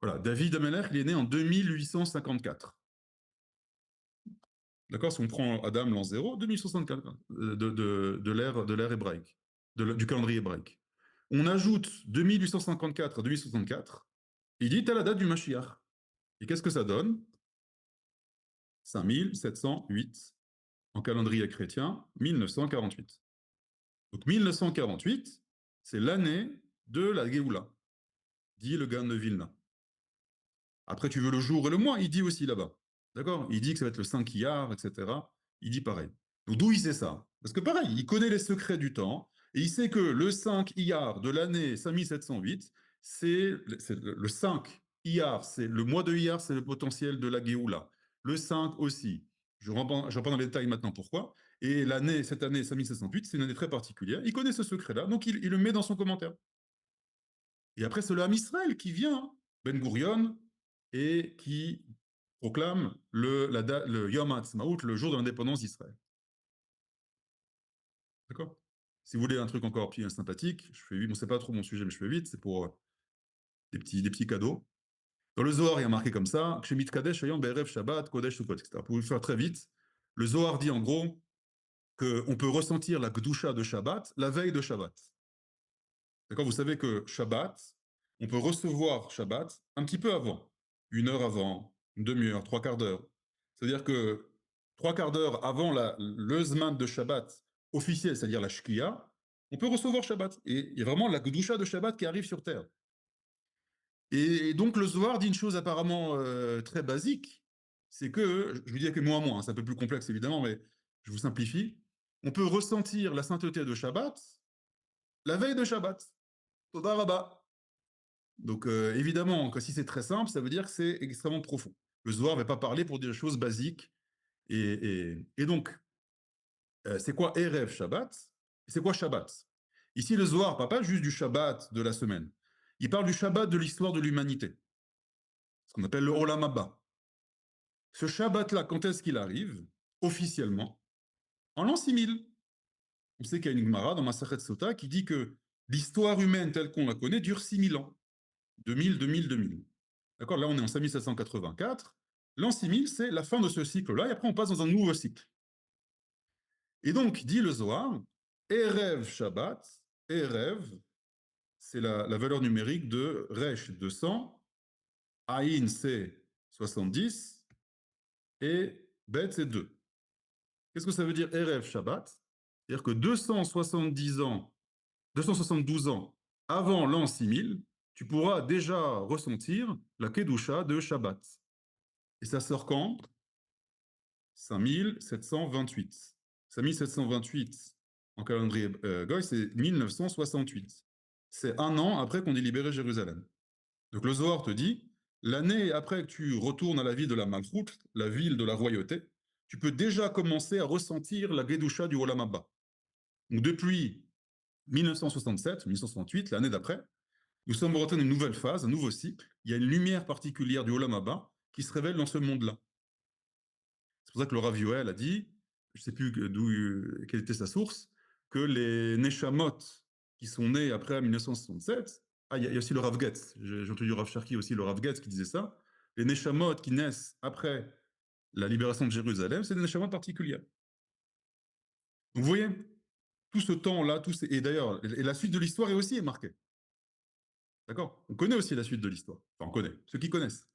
Voilà, David Amelech, il est né en 2854. D'accord? Si on prend Adam l'an 0, 2864 de l'ère hébraïque, du calendrier hébraïque. On ajoute 2854 à 2064, il dit, t'as la date du Mashiach. Et qu'est-ce que ça donne? 5708 en calendrier chrétien, 1948. Donc 1948, c'est l'année de la Géoula, dit le Gaon de Vilna. Après, tu veux le jour et le mois, il dit aussi là-bas. D'accord? Il dit que ça va être le 5 Iyar, etc. Il dit pareil. Donc d'où il sait ça? Parce que pareil, il connaît les secrets du temps, et il sait que le 5 Iyar de l'année 5708, c'est le 5 Iyar, c'est le mois de Iyar, c'est le potentiel de la Géoula. Le 5 aussi. Je ne rentre pas dans les détails maintenant pourquoi. Et cette année 5708, c'est une année très particulière. Il connaît ce secret-là, donc il le met dans son commentaire. Et après, c'est le Ham Israël qui vient, Ben Gurion, et qui proclame le Yom HaAtzmaut, le jour de l'indépendance d'Israël. D'accord? Si vous voulez un truc encore plus sympathique, je fais vite, bon, c'est pas trop mon sujet, mais je fais vite, c'est pour des petits cadeaux. Dans le Zohar, il y a marqué comme ça, Kshemit Kadesh, Ayom, Be'erev, Shabbat, Kodesh, Sukkot, etc. Pour vous faire très vite, le Zohar dit en gros qu'on peut ressentir la Gdusha de Shabbat la veille de Shabbat. D'accord? Vous savez que Shabbat, on peut recevoir Shabbat un petit peu avant, 1 heure avant, une demi-heure, 3/4 d'heure. C'est-à-dire que 3/4 d'heure avant le Zman de Shabbat officiel, c'est-à-dire la Shkia, on peut recevoir Shabbat. Et il y a vraiment la Gdusha de Shabbat qui arrive sur Terre. Et donc le Zohar dit une chose apparemment très basique, c'est que, je vous dis que moi, hein, c'est un peu plus complexe évidemment, mais je vous simplifie, on peut ressentir la sainteté de Shabbat la veille de Shabbat. Toda Rabba. Donc évidemment, si c'est très simple, ça veut dire que c'est extrêmement profond. Le Zohar ne va pas parler pour des choses basiques. Et donc, c'est quoi Erev Shabbat? C'est quoi Shabbat? Ici, le Zohar ne parle pas juste du Shabbat de la semaine. Il parle du Shabbat de l'histoire de l'humanité. Ce qu'on appelle le Olam Haba. Ce Shabbat-là, quand est-ce qu'il arrive? Officiellement, en l'an 6000. On sait qu'il y a une Gemara dans Masachet Sota qui dit que l'histoire humaine telle qu'on la connaît dure 6000 ans. 2000. D'accord? Là, on est en 5784. L'an 6000, c'est la fin de ce cycle-là, et après, on passe dans un nouveau cycle. Et donc, dit le Zohar, Erev Shabbat, Erev, c'est la valeur numérique de Resh, 200, Aïn, c'est 70, et Bet, c'est 2. Qu'est-ce que ça veut dire Erev Shabbat? C'est-à-dire que 272 ans avant l'an 6000, tu pourras déjà ressentir la Kedusha de Shabbat. Et ça sort quand? 5728. 5728 en calendrier Goy, c'est 1968. C'est un an après qu'on ait libéré Jérusalem. Donc le Zohar te dit, l'année après que tu retournes à la ville de la Malchoute, la ville de la royauté, tu peux déjà commencer à ressentir la Gedusha du Olam Haba. Donc depuis 1967, 1968, l'année d'après, nous sommes rentrés dans une nouvelle phase, un nouveau cycle. Il y a une lumière particulière du Olam Haba qui se révèle dans ce monde-là. C'est pour ça que le Rav Yoel a dit, je ne sais plus quelle était sa source, que les Neshamot qui sont nés après 1967, il y a aussi le Rav Getz, j'ai entendu Rav Cherki aussi, le Rav Getz qui disait ça, les Neshamot qui naissent après la libération de Jérusalem, c'est des Neshamot particulières. Donc vous voyez, tout ce temps-là, et d'ailleurs, et la suite de l'histoire est aussi marquée. D'accord? On connaît aussi la suite de l'histoire. Enfin, on connaît, ceux qui connaissent.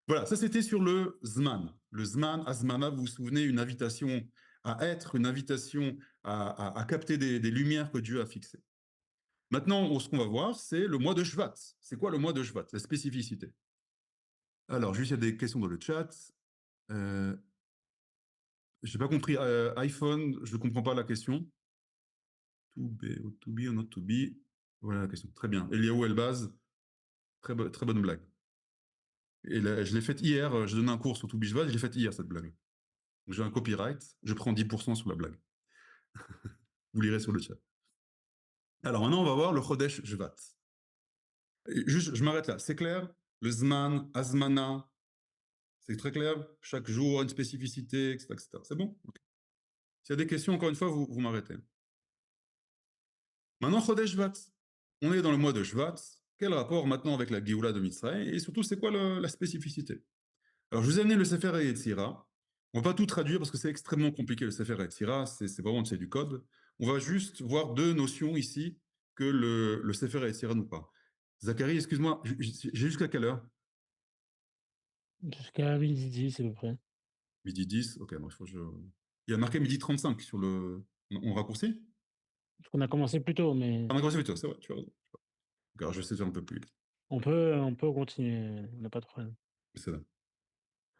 Voilà, ça c'était sur le Zman. Le Zman, Azmana, vous vous souvenez, une invitation à être, une invitation à capter des lumières que Dieu a fixées. Maintenant, ce qu'on va voir, c'est le mois de Shvat. C'est quoi le mois de Shvat? La spécificité. Alors, juste, il y a des questions dans le chat. Je n'ai pas compris. iPhone, je ne comprends pas la question. To be or not to be. Voilà la question. Très bien. Eliaou Elbaz, très bonne blague. Et je l'ai faite hier, j'ai donné un cours sur To be Shvat, je l'ai faite hier, cette blague. J'ai un copyright, je prends 10% sur la blague. Vous lirez sur le chat. Alors maintenant, on va voir le Chodesh Shvat. Juste, je m'arrête là. C'est clair? Le Zman, Azmana, c'est très clair? Chaque jour, une spécificité, etc. etc. C'est bon? Okay. S'il y a des questions, encore une fois, vous m'arrêtez. Maintenant, Chodesh Shvat. On est dans le mois de Shvat. Quel rapport maintenant avec la Géoula de Mitzrayim? Et surtout, c'est quoi la spécificité? Alors, je vous ai amené le Sefer Yetzira. On ne va pas tout traduire parce que c'est extrêmement compliqué, le Sefer Yetzira. C'est vraiment du code. On va juste voir deux notions ici que le Sefer Yetzira nous parle. Zacharie, excuse-moi, j'ai jusqu'à quelle heure? Jusqu'à 12h10 à peu près. 12h10, ok. Bon, il y a marqué 12h35 sur le... On raccourcit? On a commencé plus tôt, mais On a commencé plus tôt, c'est vrai, tu as raison. Alors, je vais essayer de faire un peu plus vite. on peut continuer, on n'a pas de problème. C'est là.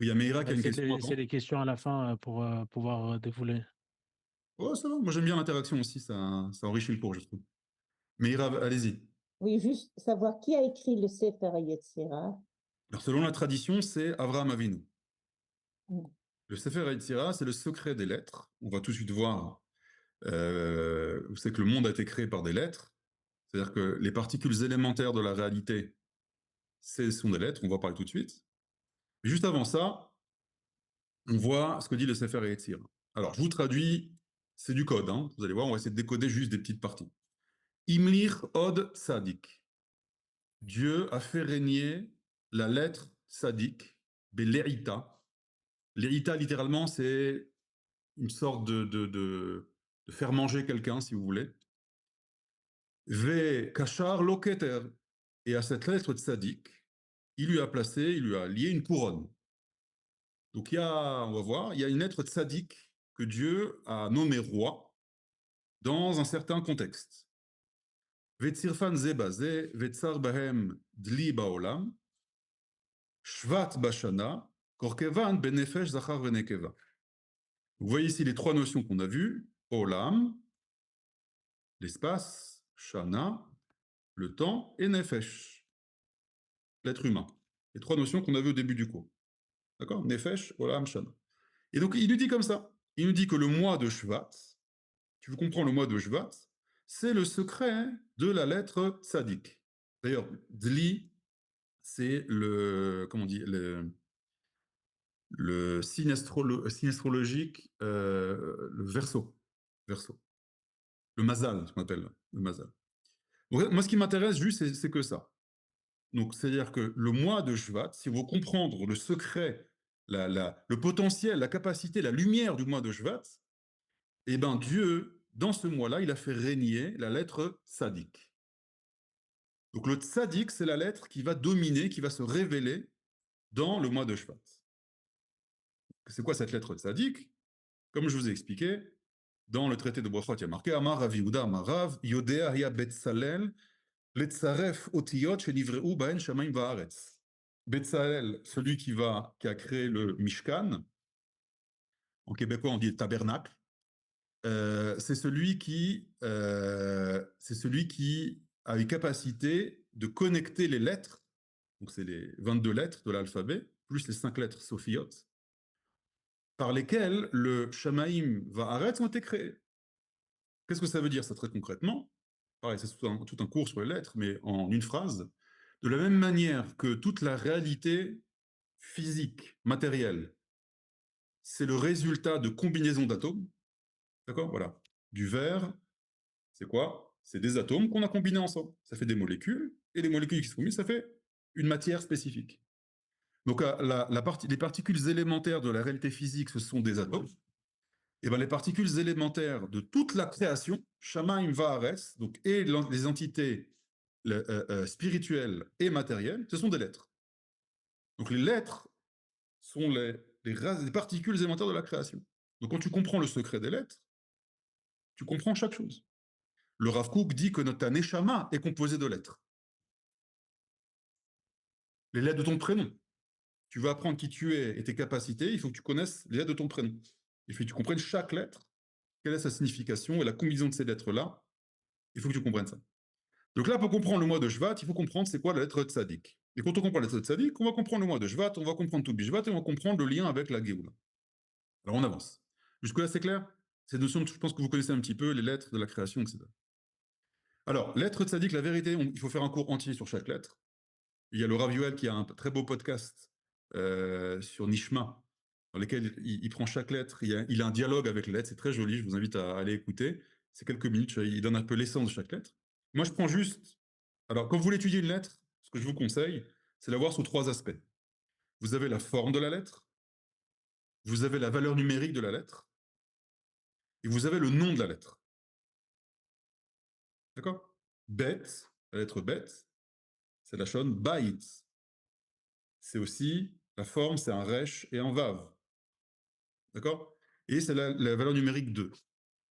Il y a Meira qui a une question avant. C'est des questions à la fin pour pouvoir défouler. Oh, ça va, moi j'aime bien l'interaction aussi, ça enrichit le cours, je trouve. Meira, allez-y. Oui, juste savoir qui a écrit le Sefer Yetzira. Alors, selon la tradition, c'est Avraham Avinu. Mm. Le Sefer Yetzira, c'est le secret des lettres. On va tout de suite voir où c'est que le monde a été créé par des lettres. C'est-à-dire que les particules élémentaires de la réalité, ce sont des lettres, on va en parler tout de suite. Mais juste avant ça, on voit ce que dit le Sefer Yetzira. Alors, je vous traduis, c'est du code, hein. Vous allez voir, on va essayer de décoder juste des petites parties. Imlir od Tzadik. Dieu a fait régner la lettre Tzadik, Beleita. L'Eita, littéralement, c'est une sorte de faire manger quelqu'un, si vous voulez. Ve Kachar Loketer. Et à cette lettre Tzadik, il lui a lié une couronne. Donc on va voir, il y a une lettre Tzadik que Dieu a nommée roi dans un certain contexte. Vetzirfan Zebaze, Vetzar Bahem Dli Baolam, Shvat Bashana, Korkevan Benefesh Zachar Venekeva. Vous voyez ici les trois notions qu'on a vues, Olam, l'espace, Shana, le temps, et Nefesh, l'être humain. Les trois notions qu'on a vues au début du cours. D'accord? Nefesh, Olam, Shana. Et donc, il nous dit comme ça. Il nous dit que le mois de Shvat, tu veux comprendre le mois de Shvat, c'est le secret de la lettre Tzadik. D'ailleurs, Dli, c'est le signe astrologique, le Verseau. Le Mazal, ce qu'on appelle le Mazal. Donc, moi, ce qui m'intéresse juste, c'est que ça. Donc, c'est-à-dire que le mois de Shvat, si vous voulez comprendre le secret, le potentiel, la capacité, la lumière du mois de Shvat, eh bien, Dieu, dans ce mois-là, il a fait régner la lettre Tzadik. Donc, le Tzadik, c'est la lettre qui va dominer, qui va se révéler dans le mois de Shvat. C'est quoi cette lettre Tzadik? Comme je vous ai expliqué, dans le traité de Brachot, il y a marqué Amar Rav Yehuda Amar Rav, Yodea Haya Betzalel, Letzaref Otiyot Shenivreu Baen Shamaim Vaaretz. Betzalel, celui qui a créé le Mishkan, en québécois on dit le tabernacle, c'est celui qui a une capacité de connecter les lettres, donc c'est les 22 lettres de l'alphabet, plus les 5 lettres sophiotes, par lesquels le Shamaim Va'aretz ont été créés. Qu'est-ce que ça veut dire, ça, très concrètement? Pareil, c'est tout un cours sur les lettres, mais en une phrase. De la même manière que toute la réalité physique, matérielle, c'est le résultat de combinaisons d'atomes. D'accord? Voilà. Du verre, c'est quoi? C'est des atomes qu'on a combinés ensemble. Ça fait des molécules, et les molécules qui se combinent, ça fait une matière spécifique. Donc, les particules élémentaires de la réalité physique, ce sont des atomes. Et ben, les particules élémentaires de toute la création, Shamaim Va'aretz, donc et les entités spirituelles et matérielles, ce sont des lettres. Donc les lettres sont les particules élémentaires de la création. Donc quand tu comprends le secret des lettres, tu comprends chaque chose. Le Rav Kook dit que notre neshama est composé de lettres. Les lettres de ton prénom. Tu veux apprendre qui tu es et tes capacités, il faut que tu connaisses les lettres de ton prénom. Il faut que tu comprennes chaque lettre, quelle est sa signification et la combinaison de ces lettres-là. Il faut que tu comprennes ça. Donc là, pour comprendre le mois de Shvat, il faut comprendre c'est quoi la lettre Tzadik. Et quand on comprend la lettre Tzadik, on va comprendre le mois de Shvat, on va comprendre tout Bishvat et on va comprendre le lien avec la Géoula. Alors on avance. Jusque-là, c'est clair? Ces notions, je pense que vous connaissez un petit peu, les lettres de la création, etc. Alors, lettre Tzadik, la vérité, il faut faire un cours entier sur chaque lettre. Il y a le Rav Yoel qui a un très beau podcast sur Nishma, dans lequel il prend chaque lettre, il a un dialogue avec les lettres, c'est très joli, je vous invite à aller écouter. C'est quelques minutes, il donne un peu l'essence de chaque lettre. Moi, je prends juste... Alors, quand vous voulez étudier une lettre, ce que je vous conseille, c'est de la voir sous 3 aspects. Vous avez la forme de la lettre, vous avez la valeur numérique de la lettre, et vous avez le nom de la lettre. D'accord? Bet, la lettre bet, c'est la shon bait. C'est aussi, la forme, c'est un resh et un vav. D'accord? Et c'est la valeur numérique 2.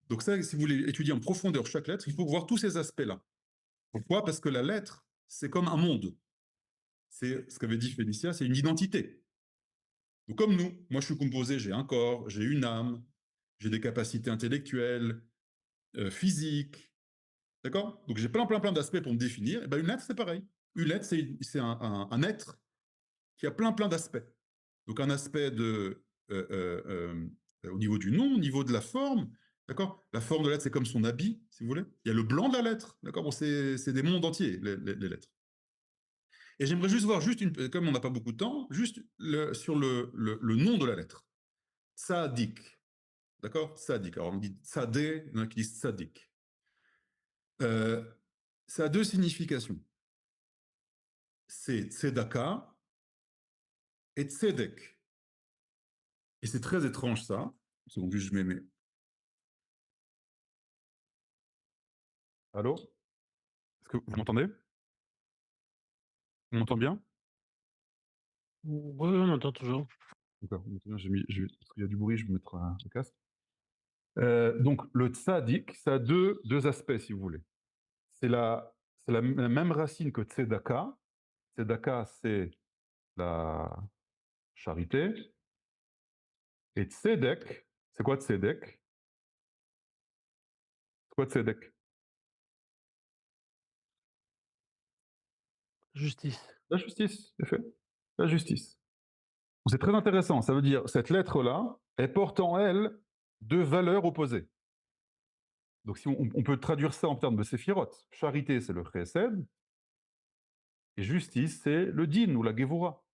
Donc ça, si vous voulez étudier en profondeur chaque lettre, il faut voir tous ces aspects-là. Pourquoi? Parce que la lettre, c'est comme un monde. C'est ce qu'avait dit Félicia, c'est une identité. Donc comme nous, moi je suis composé, j'ai un corps, j'ai une âme, j'ai des capacités intellectuelles, physiques, d'accord? Donc j'ai plein d'aspects pour me définir. Et ben une lettre, c'est pareil. Une lettre, c'est un être qui a plein d'aspects. Donc un aspect au niveau du nom, au niveau de la forme, d'accord? La forme de la lettre, c'est comme son habit, si vous voulez. Il y a le blanc de la lettre, d'accord? Bon, c'est des mondes entiers, les lettres. Et j'aimerais juste voir, comme on n'a pas beaucoup de temps, juste sur le nom de la lettre. Tzadik, d'accord? Tzadik. Alors on dit tzadé, il y en a qui disent tzadik. Ça a 2 significations. C'est tzedaka et tzedek. Et c'est très étrange ça. Donc je mets mes... Allô? Est-ce que vous m'entendez? On m'entend bien? Oui, on entend toujours. D'accord, parce qu'il y a du bruit, je vais mettre un casque. Donc le tzadik, ça a deux aspects, si vous voulez. C'est la même racine que tzedaka. Tzedaka, c'est la charité. Et tzedek, c'est quoi tzedek? C'est quoi tzedek? Justice. La justice, c'est fait. La justice. C'est très intéressant. Ça veut dire cette lettre-là, elle porte en elle 2 valeurs opposées. Donc si on peut traduire ça en termes de séphiroth. Charité, c'est le chesed. Et justice, c'est le din ou la gevura.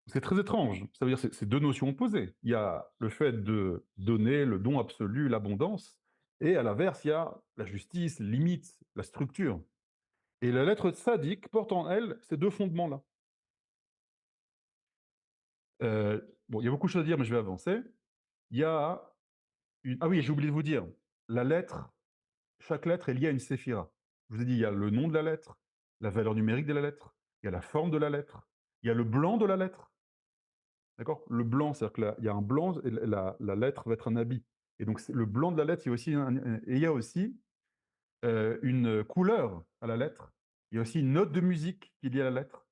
C'est très étrange. Ça veut dire que c'est 2 notions opposées. Il y a le fait de donner le don absolu, l'abondance, et à l'inverse, il y a la justice, limite, la structure. Et la lettre tzaddik porte en elle ces 2 fondements-là. Bon, il y a beaucoup de choses à dire, mais je vais avancer. Il y a Ah oui, j'ai oublié de vous dire, chaque lettre est liée à une séphira. Je vous ai dit, il y a le nom de la lettre, la valeur numérique de la lettre, il y a la forme de la lettre, il y a le blanc de la lettre. D'accord? Le blanc, c'est-à-dire qu'il y a un blanc, et la lettre va être un habit. Et donc, le blanc de la lettre, il y a aussi, et il y a aussi une couleur à la lettre. Il y a aussi une note de musique qui est liée à la lettre.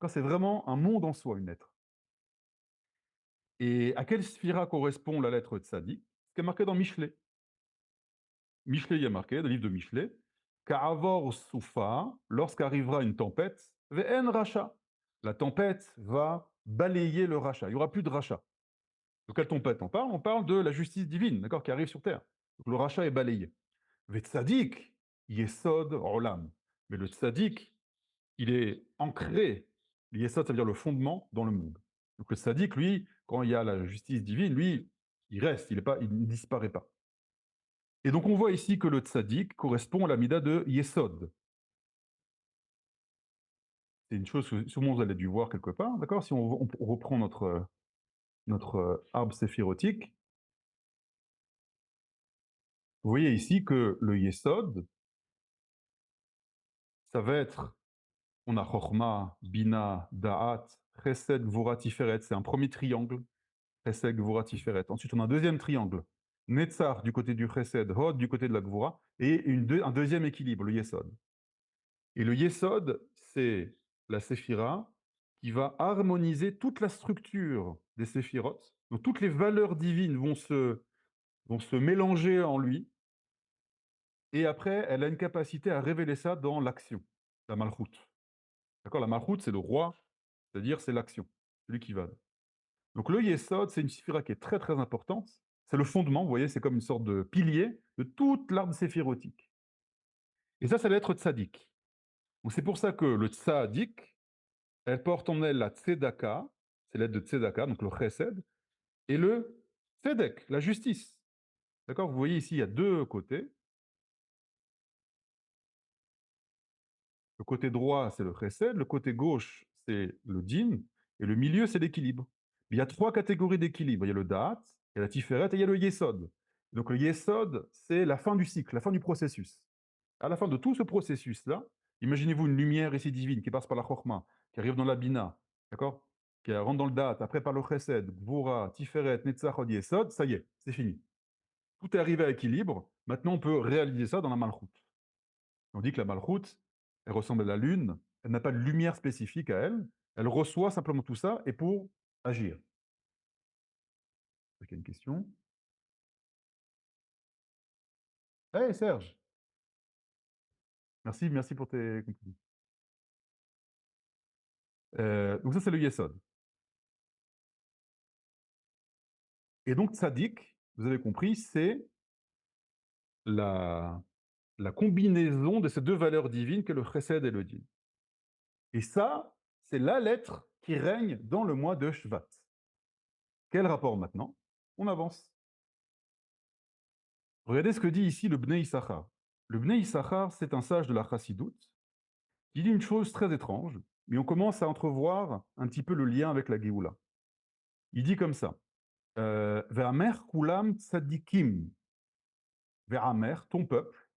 C'est vraiment un monde en soi, une lettre. Et à quelle sphira correspond la lettre Tzadik? Ce qui est marqué dans Michelet. Michelet y a marqué, dans le livre de Michelet, Ka'avor Soufa, lorsqu'arrivera une tempête, Ve'en Racha. La tempête va balayer le rachat. Il n'y aura plus de rachat. De quelle tempête on parle? On parle de la justice divine, d'accord, qui arrive sur terre. Donc le rachat est balayé. Vetzadik, yesod olam. Mais le tzaddik, il est ancré. Le yesod, ça veut dire le fondement dans le monde. Donc le tzaddik, lui, quand il y a la justice divine, lui, il reste, il ne disparaît pas. Et donc on voit ici que le tzaddik correspond à la mida de yesod. C'est une chose que sûrement vous avez dû voir quelque part, d'accord? Si on reprend notre arbre séphirotique, vous voyez ici que le yesod, ça va être, on a chorma, bina, da'at, chesed, gvura, tiferet, c'est un premier triangle, chesed, gvura, tiferet. Ensuite, on a un deuxième triangle, netzar du côté du chesed, hod du côté de la gvura, et un deuxième équilibre, le yesod. Et le yesod, c'est la séphira qui va harmoniser toute la structure des séphirotes. Donc toutes les valeurs divines vont se mélanger en lui. Et après, elle a une capacité à révéler ça dans l'action, la malchoute. D'accord? La malchoute, c'est le roi, c'est-à-dire c'est l'action, celui qui va. Donc le yesod, c'est une séphira qui est très très importante. C'est le fondement, vous voyez, c'est comme une sorte de pilier de toute l'arbre séphirotique. Et ça va être tzaddik. Donc c'est pour ça que le tzaddik, elle porte en elle la tzedaka, c'est l'aide de tzedaka, donc le chesed, et le tzedek, la justice. D'accord? Vous voyez ici, il y a deux côtés. Le côté droit, c'est le chesed, le côté gauche, c'est le din, et le milieu, c'est l'équilibre. Il y a trois catégories d'équilibre. Il y a le da'at, il y a la tiferet, et il y a le yesod. Donc le yesod, c'est la fin du cycle, la fin du processus. À la fin de tout ce processus-là, imaginez-vous une lumière ici divine qui passe par la chorma, qui arrive dans la bina, d'accord? Qui rentre dans le da'at, après par le chesed, gvura, tiferet, netzach, hod, yesod, ça y est, c'est fini. Tout est arrivé à équilibre. Maintenant, on peut réaliser ça dans la malchoute. On dit que la malchoute, elle ressemble à la lune, elle n'a pas de lumière spécifique à elle, elle reçoit simplement tout ça et pour agir. Est-ce qu'il y a une question? Hey Serge! Merci pour tes compliments. Donc ça, c'est le yesod. Et donc, tzaddik, vous avez compris, c'est la combinaison de ces deux valeurs divines que le chesed et le din. Et ça, c'est la lettre qui règne dans le mois de Shvat. Quel rapport maintenant? On avance. Regardez ce que dit ici le Bnei Issachar. Le Bnei Issachar, c'est un sage de la Chassidoute, qui dit une chose très étrange, mais on commence à entrevoir un petit peu le lien avec la Géoula. Il dit comme ça, Ve'amer kulam tzadikim, Ve'amer, ton peuple,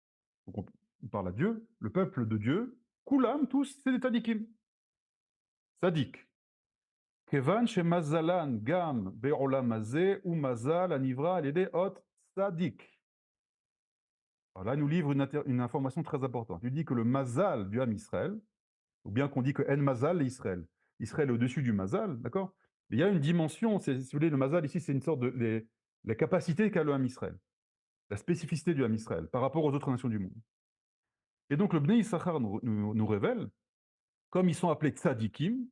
donc on parle à Dieu, le peuple de Dieu, kulam, tous, c'est des tzadikim. Tzadik. Kevan shemazalan gam be'olam hazeh ou mazal anivra al-yedei ot tzadik. Alors là, il nous livre une information très importante. Il dit que le mazal du Ham Israël, ou bien qu'on dit que en mazal est Israël. Israël est au-dessus du mazal, d'accord? Il y a une dimension, si vous voulez, le mazal ici, c'est une sorte de la capacité qu'a le Ham Israël, la spécificité du Ham Israël par rapport aux autres nations du monde. Et donc le Bnei Issachar nous révèle, comme ils sont appelés tzadikim,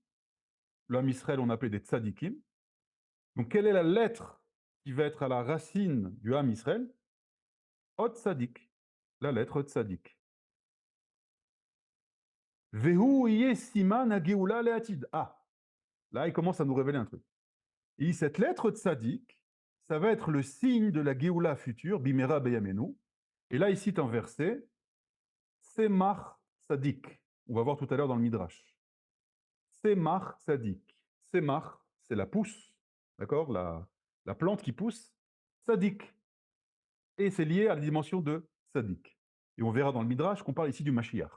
le Ham Israël on appelait des tzadikim, donc quelle est la lettre qui va être à la racine du Ham Israël? Ot tzadik, la lettre tzadik. Vehu iye siman hageoula le'atid. Ah, là, il commence à nous révéler un truc. Et cette lettre tzadik, ça va être le signe de la Géoula future, Bimera Beyamenu. Et là, il cite un verset, Semach Tzadik. On va voir tout à l'heure dans le Midrash. Semach Tzadik. Semach, c'est la pousse, d'accord, la plante qui pousse, Tzadik. Et c'est lié à la dimension de Tzadik. Et on verra dans le Midrash qu'on parle ici du Mashiach.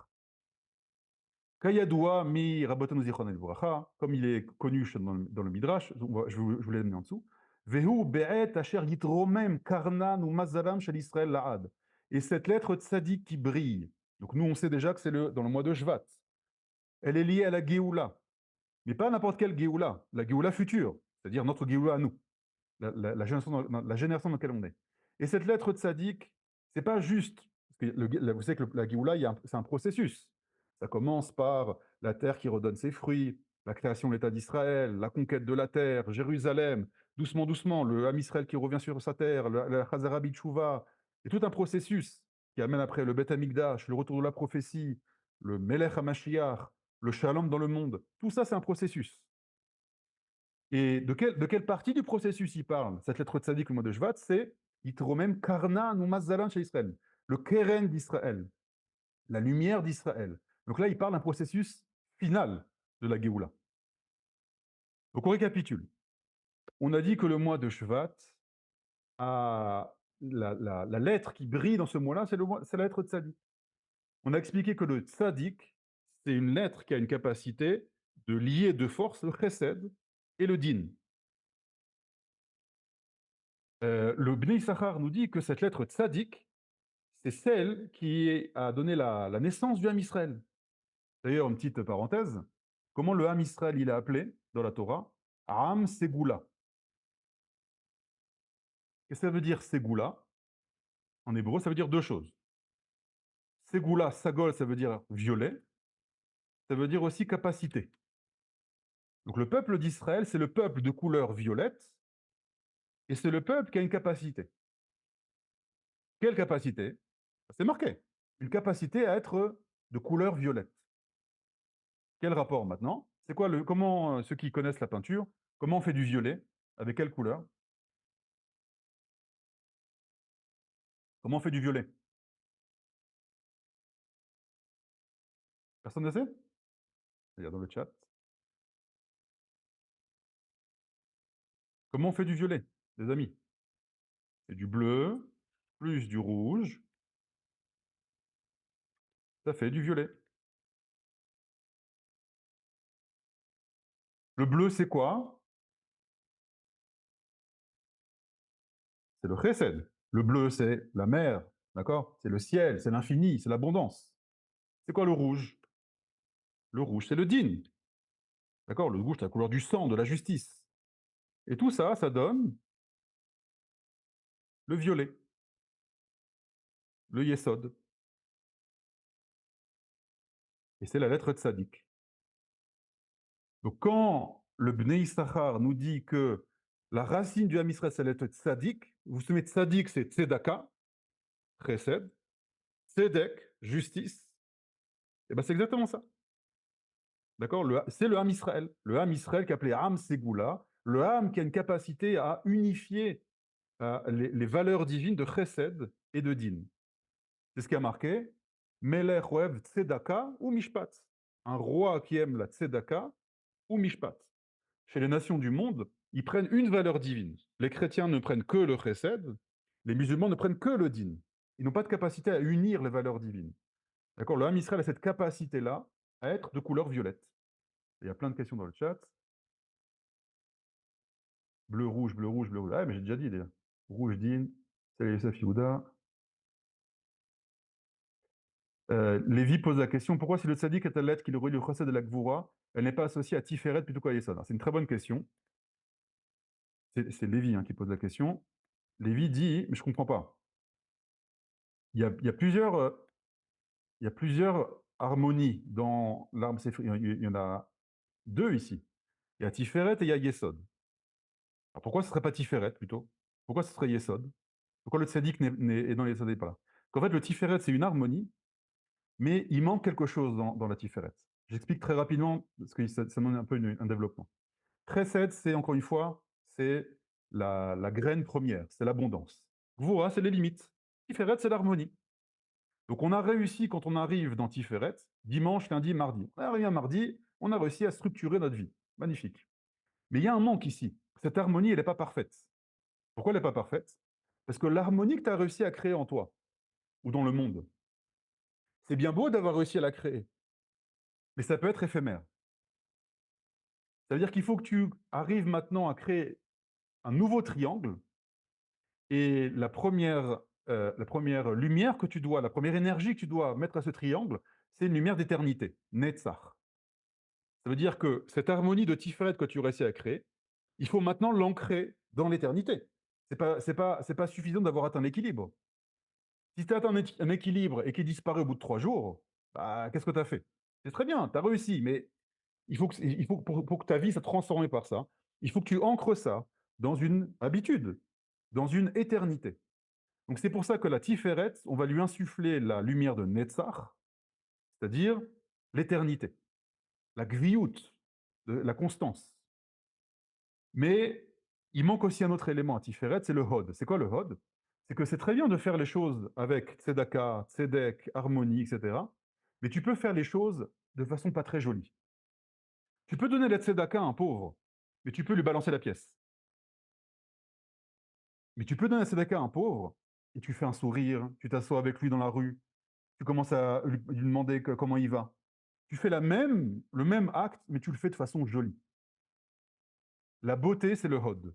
Kayadoua mi Rabotanu Zichron el Vuracha, comme il est connu dans le Midrash, je vous l'ai mis en dessous. Vehu be'et asher yitromem karnan ou mazalam shel Israël la'ad. Et cette lettre tzadik qui brille, donc nous on sait déjà que c'est dans le mois de Shvat, elle est liée à la Géoula, mais pas n'importe quelle Géoula, la Géoula future, c'est-à-dire notre Géoula à nous, la génération dans laquelle on est. Et cette lettre tzadik, c'est pas juste, parce que vous savez que la Géoula, c'est un processus. Ça commence par la terre qui redonne ses fruits, la création de l'État d'Israël, la conquête de la terre, Jérusalem, doucement, doucement, le Ham Israël qui revient sur sa terre, la Chazara Bitchouva, et tout un processus qui amène après le Beth Amikdash, le retour de la prophétie, le Melech HaMashiach, le Shalom dans le monde. Tout ça, c'est un processus. Et de quelle partie du processus il parle? Cette lettre de Tzadik, le mois de Shvat, c'est Yitromem Karna Numazalan chez Israël, le Keren d'Israël, la lumière d'Israël. Donc là, il parle d'un processus final de la Géoula. Donc on récapitule. On a dit que le mois de Shvat, la lettre qui brille dans ce mois-là, c'est la lettre Tzadik. On a expliqué que le Tzadik, c'est une lettre qui a une capacité de lier de force le Chesed et le Din. Le Bnei Issachar nous dit que cette lettre Tzadik, c'est celle qui a donné la naissance du Ham Israël. D'ailleurs, une petite parenthèse, comment le Ham Israël il est appelé dans la Torah? Ham Segula. Qu'est-ce que ça veut dire Segula? En hébreu, ça veut dire deux choses. Segula, Sagol, ça veut dire violet. Ça veut dire aussi capacité. Donc le peuple d'Israël, c'est le peuple de couleur violette, et c'est le peuple qui a une capacité. Quelle capacité? C'est marqué. Une capacité à être de couleur violette. Quel rapport maintenant? C'est quoi comment ceux qui connaissent la peinture, comment on fait du violet? Avec quelle couleur? Comment on fait du violet? Personne ne sait? Regarde dans le chat. Comment on fait du violet, les amis? C'est du bleu, plus du rouge. Ça fait du violet. Le bleu, c'est quoi? C'est le chesed. Le bleu, c'est la mer, d'accord? C'est le ciel, c'est l'infini, c'est l'abondance. C'est quoi le rouge? Le rouge, c'est le din. D'accord? Le rouge, c'est la couleur du sang, de la justice. Et tout ça, ça donne le violet, le yesod. Et c'est la lettre tzadik. Donc quand le Bnei Issachar nous dit que la racine du Ham Israël, c'est la lettre tzadik, vous savez, tzadik, c'est tzedaka, chesed, tzedek, justice. Et bien c'est exactement ça. D'accord? C'est le Ham Israël. Le Ham Israël qui est appelé Ham Segula, le Ham qui a une capacité à unifier les valeurs divines de chesed et de din. C'est ce qui a marqué Melech oev tzedaka ou mishpat. Un roi qui aime la tzedaka ou mishpat. Chez les nations du monde, ils prennent une valeur divine. Les chrétiens ne prennent que le chesed, les musulmans ne prennent que le din. Ils n'ont pas de capacité à unir les valeurs divines. D'accord? Le Ham Israël a cette capacité-là à être de couleur violette. Il y a plein de questions dans le chat. Bleu, rouge, bleu, rouge, bleu, rouge. Ah, mais j'ai déjà dit, déjà. Rouge, din, c'est Youssef Yehuda. Lévi pose la question, pourquoi si le tzaddik est à lettre qu'il relie le chesed de la gvoura, elle n'est pas associée à Tiferet plutôt qu'à Yesod? C'est une très bonne question. C'est Lévi qui pose la question. Lévi dit, mais je ne comprends pas. Il y a plusieurs harmonies dans l'arbre Sefer. Il y en a deux ici. Il y a Tiferet et il y a Yesod. Alors pourquoi ce ne serait pas Tiferet plutôt? Pourquoi ce serait Yesod? Pourquoi le tzaddik est dans Yesod n'est pas là? Qu'en fait, le Tiferet, c'est une harmonie, mais il manque quelque chose dans la Tiferet. J'explique très rapidement, parce que ça demande un peu un développement. Chesed, c'est encore une fois, c'est la graine première, c'est l'abondance. Gvura, c'est les limites. Tiferet, c'est l'harmonie. Donc on a réussi, quand on arrive dans Tiferet, dimanche, lundi, mardi. On arrive à mardi, on a réussi à structurer notre vie. Magnifique. Mais il y a un manque ici. Cette harmonie, elle n'est pas parfaite. Pourquoi elle n'est pas parfaite? Parce que l'harmonie que tu as réussi à créer en toi, ou dans le monde, c'est bien beau d'avoir réussi à la créer, mais ça peut être éphémère. Ça veut dire qu'il faut que tu arrives maintenant à créer un nouveau triangle, et la première lumière que tu dois, la première énergie que tu dois mettre à ce triangle, c'est une lumière d'éternité, Netzach. Ça veut dire que cette harmonie de Tiferet que tu réussis à créer, il faut maintenant l'ancrer dans l'éternité. C'est pas suffisant d'avoir atteint l'équilibre. Si tu as atteint un équilibre et qu'il disparaît au bout de 3 jours, bah, qu'est-ce que tu as fait? C'est très bien, tu as réussi, mais pour que ta vie soit transformée par ça, il faut que tu ancres ça dans une habitude, dans une éternité. Donc c'est pour ça que la Tiferet, on va lui insuffler la lumière de Netzach, c'est-à-dire l'éternité, la Gviout, la constance. Mais il manque aussi un autre élément à Tiferet, c'est le Hod. C'est quoi le Hod? C'est que c'est très bien de faire les choses avec Tzedaka, Tzedek, harmonie, etc. Mais tu peux faire les choses de façon pas très jolie. Tu peux donner la Tzedaka à un pauvre, mais tu peux lui balancer la pièce. Mais tu peux donner la Tzedaka à un pauvre, et tu fais un sourire, tu t'assois avec lui dans la rue, tu commences à lui demander comment il va. Tu fais le même acte, mais tu le fais de façon jolie. La beauté, c'est le Hod.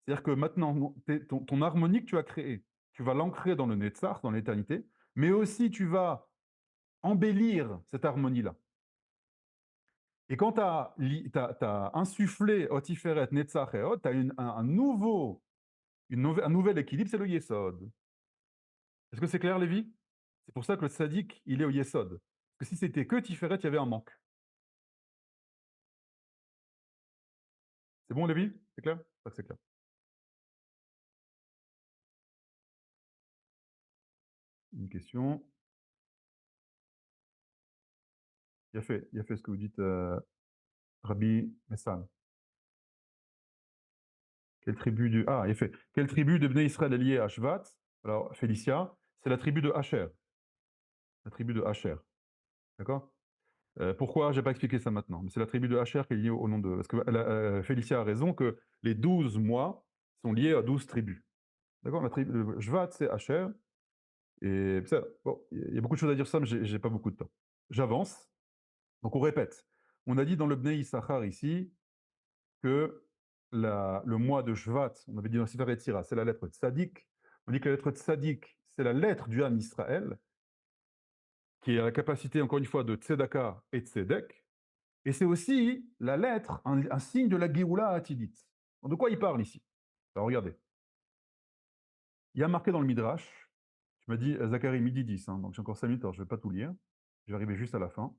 C'est-à-dire que maintenant, ton harmonie que tu as créée, tu vas l'ancrer dans le Netzach, dans l'éternité, mais aussi tu vas embellir cette harmonie-là. Et quand tu as insufflé Otiferet, Netzach et Hod, tu as un nouvel équilibre, c'est le Yesod. Est-ce que c'est clair, Lévi? C'est pour ça que le Tzadik, il est au Yesod. Parce que si c'était que Tiferet, il y avait un manque. C'est bon, Lévi? C'est clair? J'espère que c'est clair. Une question. Il a fait ce que vous dites, Rabbi Messan. Quelle tribu du... Ah, il a fait. Quelle tribu de Bnei Israël est liée à Shvat? Alors, Félicia, c'est la tribu de Asher. La tribu de Asher. D'accord? Pourquoi? Je n'ai pas expliqué ça maintenant. Mais c'est la tribu de Asher qui est liée au nom de... Parce que Félicia a raison que les 12 mois sont liés à 12 tribus. D'accord? La tribu de Shvat, c'est Asher. Et ça, bon, il y a beaucoup de choses à dire ça, mais je n'ai pas beaucoup de temps. J'avance. Donc, on répète. On a dit dans le Bnei Issachar ici que le mois de Shvat, on avait dit dans Sefer Yetzira, c'est la lettre Tzadik. On dit que la lettre Tzadik, c'est la lettre du Ham Israël, qui a la capacité, encore une fois, de Tzedaka et Tzedek. Et c'est aussi la lettre, un signe de la Géoula Atidit. De quoi il parle ici? Alors regardez. Il y a marqué dans le Midrash, je me dis, Zacharie, midi 10, hein, donc j'ai encore 5 minutes, alors je ne vais pas tout lire. Je vais arriver juste à la fin.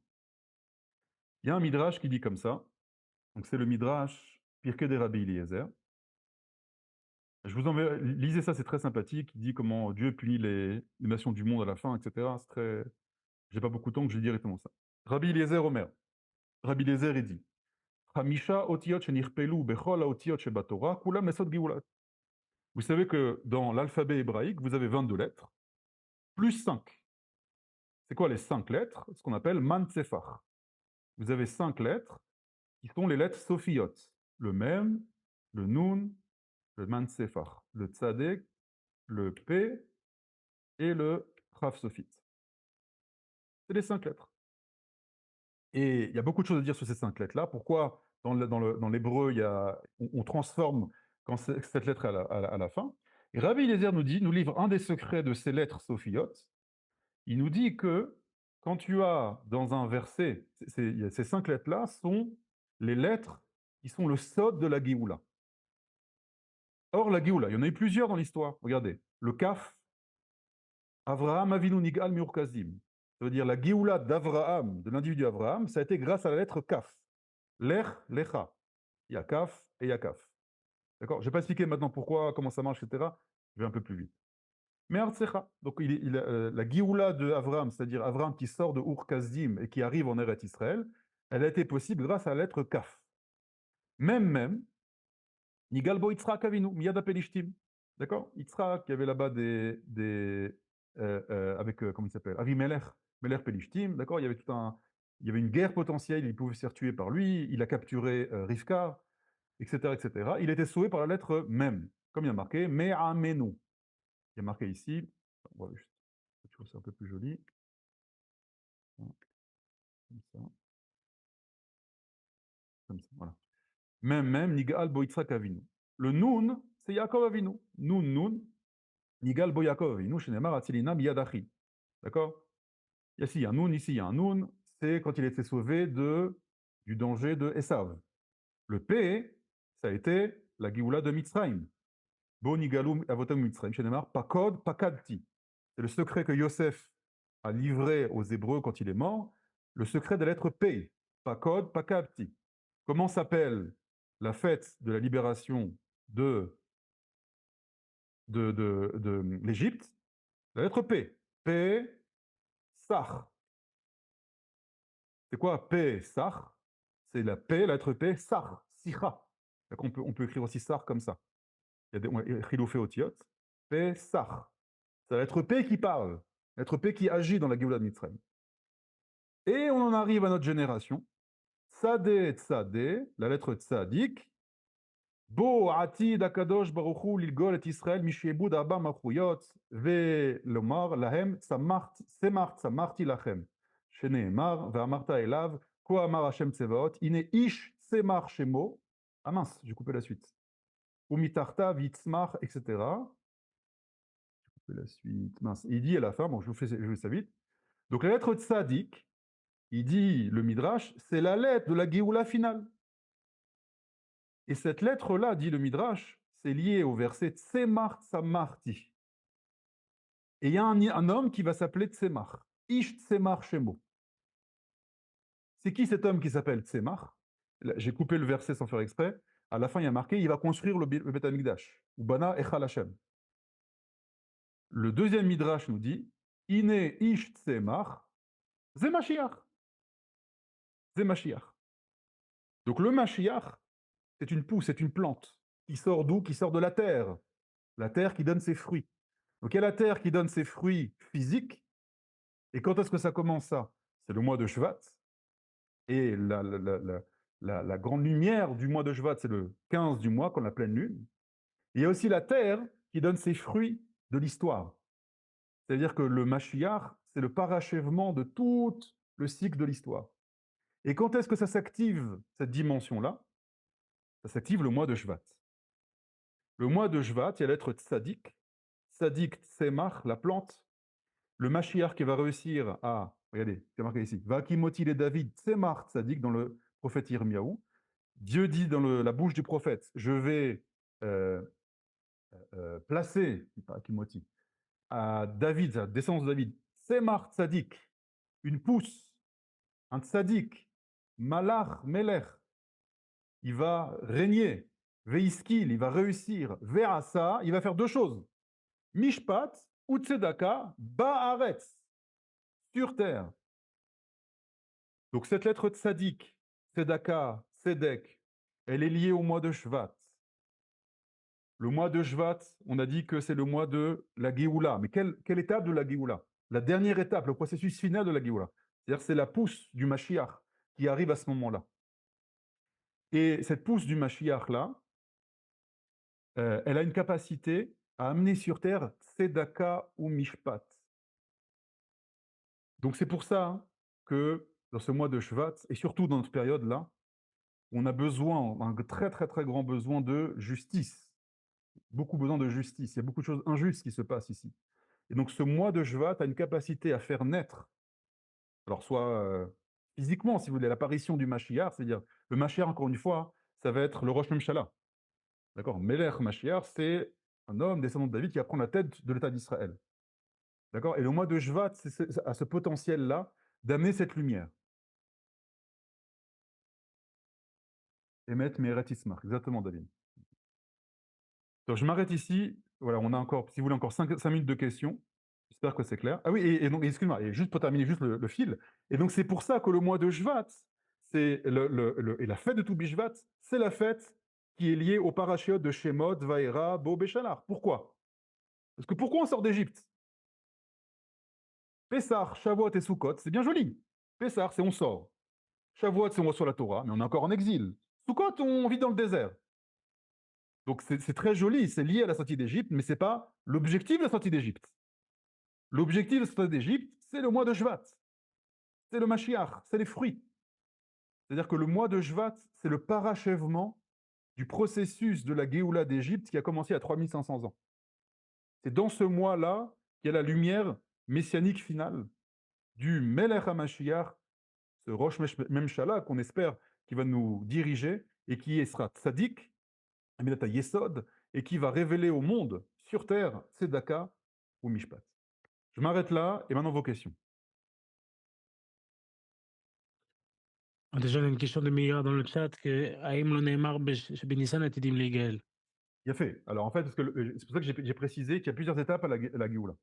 Il y a un Midrash qui dit comme ça. Donc c'est le Midrash Pirkei de Rabbi Eliezer. Je vous enverrai, lisez ça, c'est très sympathique. Il dit comment Dieu punit les nations du monde à la fin, etc. C'est très... J'ai pas beaucoup de temps, que je dis directement ça. Rabbi Eliezer Omer. Rabbi Eliezer, il dit Hamisha otiyot shenirpelu bechol haotiyot shebatorah kulam lesod geulat. Vous savez que dans l'alphabet hébraïque, vous avez 22 lettres, plus 5. C'est quoi les 5 lettres? Ce qu'on appelle man tsefar. Vous avez 5 lettres qui sont les lettres sophiyot. Le mem, le nun, le man tsefar, le tzadek, le p et le Rav Sophit. C'est les 5 lettres. Et il y a beaucoup de choses à dire sur ces 5 lettres-là. Pourquoi dans l'hébreu, on transforme quand cette lettre est à la fin. Et Rabbi Eliezer nous livre un des secrets de ces lettres sophiotes. Il nous dit que quand tu as dans un verset, ces 5 lettres-là sont les lettres qui sont le sod de la Géoula. Or, la Géoula, il y en a eu plusieurs dans l'histoire. Regardez, le Kaf, Avraham Avinu Nigal Miurkazim. Ça veut dire la Géoula d'Avraham, de l'individu Avraham, ça a été grâce à la lettre Kaf. Lech, Lecha. Il y a Kaf et il y a Kaf. D'accord? Je ne vais pas expliquer maintenant pourquoi, comment ça marche, etc. Je vais un peu plus vite. Mais Artsecha. Donc la Géoula d'Avraham, c'est-à-dire Avraham qui sort de Ur-Kazdim et qui arrive en Eretz Israël, elle a été possible grâce à la lettre Kaf. Même, Nigal Bo Yitzhak Avinu, Miyad Pelishtim. D'accord? Yitzhak, qui avait là-bas avec, comment il s'appelle? Avimelech, Melech Pelishtim, d'accord? Il y avait une guerre potentielle, il pouvait se faire tuer par lui, il a capturé Rivka, etc., etc. Il était sauvé par la lettre Mem, comme il y a marqué, Me'amenu. Il y a marqué ici, voilà, je trouve ça un peu plus joli. Comme ça. Comme ça, voilà. Mem, Nigal Bo Yitzhak Avinu. Le Nun, c'est Yaakov Avinu. Nun, Nigal Bo Yaakov Avinu, Shenemar Atzilina Miyadachi. D'accord? Ici, il y a un Nun, ici, il y a un Nun. C'est quand il était sauvé du danger de Esav. Le P, ça a été la Géoula de Mitzrayim. Bo Nigalum Avotam Mitzrayim, Shenemar Pakod Pakadti. C'est le secret que Yosef a livré aux Hébreux quand il est mort. Le secret de la lettre P. Pakod Pakadti. Comment s'appelle la fête de la libération de l'Égypte, la lettre P. P, Sar. C'est quoi P, Sar? C'est la P, la lettre P, Sar, Sicha. On peut écrire aussi Sar comme ça. Il y a des Chiloufé Otiot. P, Sar. C'est la lettre P qui parle. La lettre P qui agit dans la Géoula de Mitzrayim. Et on en arrive à notre génération. Tzadé, Tzadé, la lettre Tzadik. Bo atid akadosh baruch hu lilgol et Israël mishiebud arba malchuyot velomar lahem tzamarti lachem sheneemar ve'amarta elav ko amar Hashem tsevaot ine ish tzemar shemo. Ah mince, j'ai coupé la suite. Umitarta vitzmar, etc. J'ai coupé la suite. Mince. Il dit à la fin, bon, je fais ça vite. Donc la lettre tzadik, il dit le Midrash, c'est la lettre de la Géoula finale. Et cette lettre-là, dit le Midrash, c'est lié au verset Tzemar Tzamarti. Et il y a un homme qui va s'appeler Tzemar. Ish Tzemar Shemo. C'est qui cet homme qui s'appelle Tzemar? J'ai coupé le verset sans faire exprès. À la fin, il y a marqué, il va construire le Beth Amikdash. Ubana Echal Hashem. Le deuxième Midrash nous dit, Ine Ish Tzemar, Ze Mashiach. Ze Mashiach. Donc le Mashiach, c'est une pousse, c'est une plante qui sort d'où? Qui sort de la terre qui donne ses fruits. Donc il y a la terre qui donne ses fruits physiques. Et quand est-ce que ça commence ça? C'est le mois de Shvat. Et la grande lumière du mois de Shvat, c'est le 15 du mois, quand la pleine lune. Il y a aussi la terre qui donne ses fruits de l'histoire. C'est-à-dire que le Mashiach, c'est le parachèvement de tout le cycle de l'histoire. Et quand est-ce que ça s'active, cette dimension-là? Ça s'active le mois de Shvat. Le mois de Shvat, il y a la lettre Tzadik. Tzadik, Tzemach, la plante. Le Mashiach qui va réussir à, regardez, c'est marqué ici, Vakimoti le David, Tzemach Tzadik, dans le prophète Yirmiyahu. Dieu dit dans la bouche du prophète, je vais placer, Vakimoti, à David, à la descendance de David, Tzemach Tzadik, une pousse, un Tzadik, Malach, Melech, il va régner, Veiskil, il va réussir, Ve'asa, il va faire deux choses. Mishpat ou Tzedaka, Ba'aretz, sur terre. Donc cette lettre Tzadik, Tzedaka, Tzedek, elle est liée au mois de Shvat. Le mois de Shvat, on a dit que c'est le mois de la Géoula. Mais quelle étape de la Géoula? La dernière étape, le processus final de la Géoula. C'est-à-dire c'est la pousse du Mashiach qui arrive à ce moment-là. Et cette pousse du Mashiach-là, elle a une capacité à amener sur terre Tzedaka ou Mishpat. Donc c'est pour ça que dans ce mois de Shvat, et surtout dans cette période-là, on a besoin, un très très très grand besoin de justice. Beaucoup besoin de justice. Il y a beaucoup de choses injustes qui se passent ici. Et donc ce mois de Shvat a une capacité à faire naître, alors soit physiquement, si vous voulez, l'apparition du Mashiach, c'est-à-dire le Mashiach, encore une fois, ça va être le Rosh Memshala. D'accord? Melech Mashiach, c'est un homme descendant de David qui va prendre la tête de l'État d'Israël. D'accord? Et le mois de Shvat a ce potentiel-là d'amener cette lumière. Emet Meret Ismach, exactement, David. Donc, je m'arrête ici. Voilà, on a encore, si vous voulez, encore 5 minutes de questions. J'espère que c'est clair. Ah oui, et donc, excuse-moi, et juste pour terminer juste le fil. Et donc, c'est pour ça que le mois de Shvat, c'est et la fête de Toubi Shvat, c'est la fête qui est liée au parashiot de Shemot, Vaera, Bo, Béchalar. Pourquoi? Parce que pourquoi on sort d'Égypte? Pessah, Shavuot et Sukkot, c'est bien joli. Pessah, c'est on sort. Shavuot, c'est on reçoit la Torah, mais on est encore en exil. Sukkot, on vit dans le désert. Donc c'est très joli, c'est lié à la sortie d'Égypte, mais ce n'est pas l'objectif de la sortie d'Égypte. L'objectif de la sortie d'Égypte, c'est le mois de Shvat. C'est le Mashiach, c'est les fruits. C'est-à-dire que le mois de Shvat, c'est le parachèvement du processus de la Géoula d'Égypte qui a commencé à 3500 ans. C'est dans ce mois-là qu'il y a la lumière messianique finale du Melech HaMashiach, ce Rosh Memshala qu'on espère qui va nous diriger et qui sera tzaddik, Amidat Yesod, et qui va révéler au monde, sur terre, Tzedaka ou Mishpat. Je m'arrête là, et maintenant vos questions. Déjà, il y a une question de Meira dans le chat que Haïm lo ne'emar benissan atidim ligel. Il a fait. Alors en fait, parce que c'est pour ça que j'ai précisé qu'il y a plusieurs étapes à la Géoula.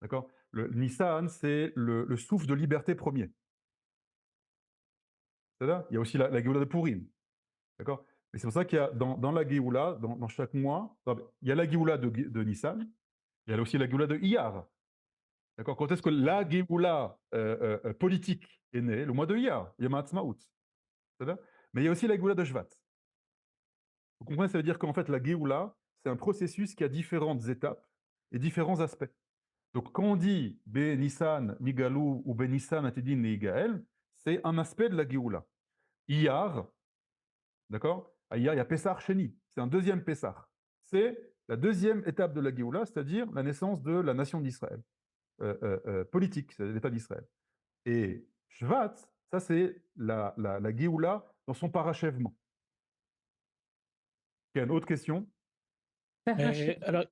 D'accord? Le Nissan, c'est le souffle de liberté premier. C'est là? Il y a aussi la Géoula de Purim. D'accord? Et c'est pour ça qu'il y a dans la Géoula, dans chaque mois, il y a la Géoula de Nissan, il y a aussi la Géoula de Iyar. D'accord? Quand est-ce que la Géoula politique est née? Le mois de Iyar, Yom HaAtzmaut. C'est là? Mais il y a aussi la Géoula de Shvat. Vous comprenez? Ça veut dire qu'en fait, la Géoula, c'est un processus qui a différentes étapes et différents aspects. Donc, quand on dit Be Nissan Migalou ou Be Nissan Atidin Neigael, c'est un aspect de la Géoula. Iyar, d'accord? À Iyar, il y a Pessar Sheni, c'est un deuxième Pessar. C'est la deuxième étape de la Géoula, c'est-à-dire la naissance de la nation d'Israël, politique, c'est l'État d'Israël. Et Shvat, ça c'est la Géoula dans son parachèvement. Il y a une autre question? Alors,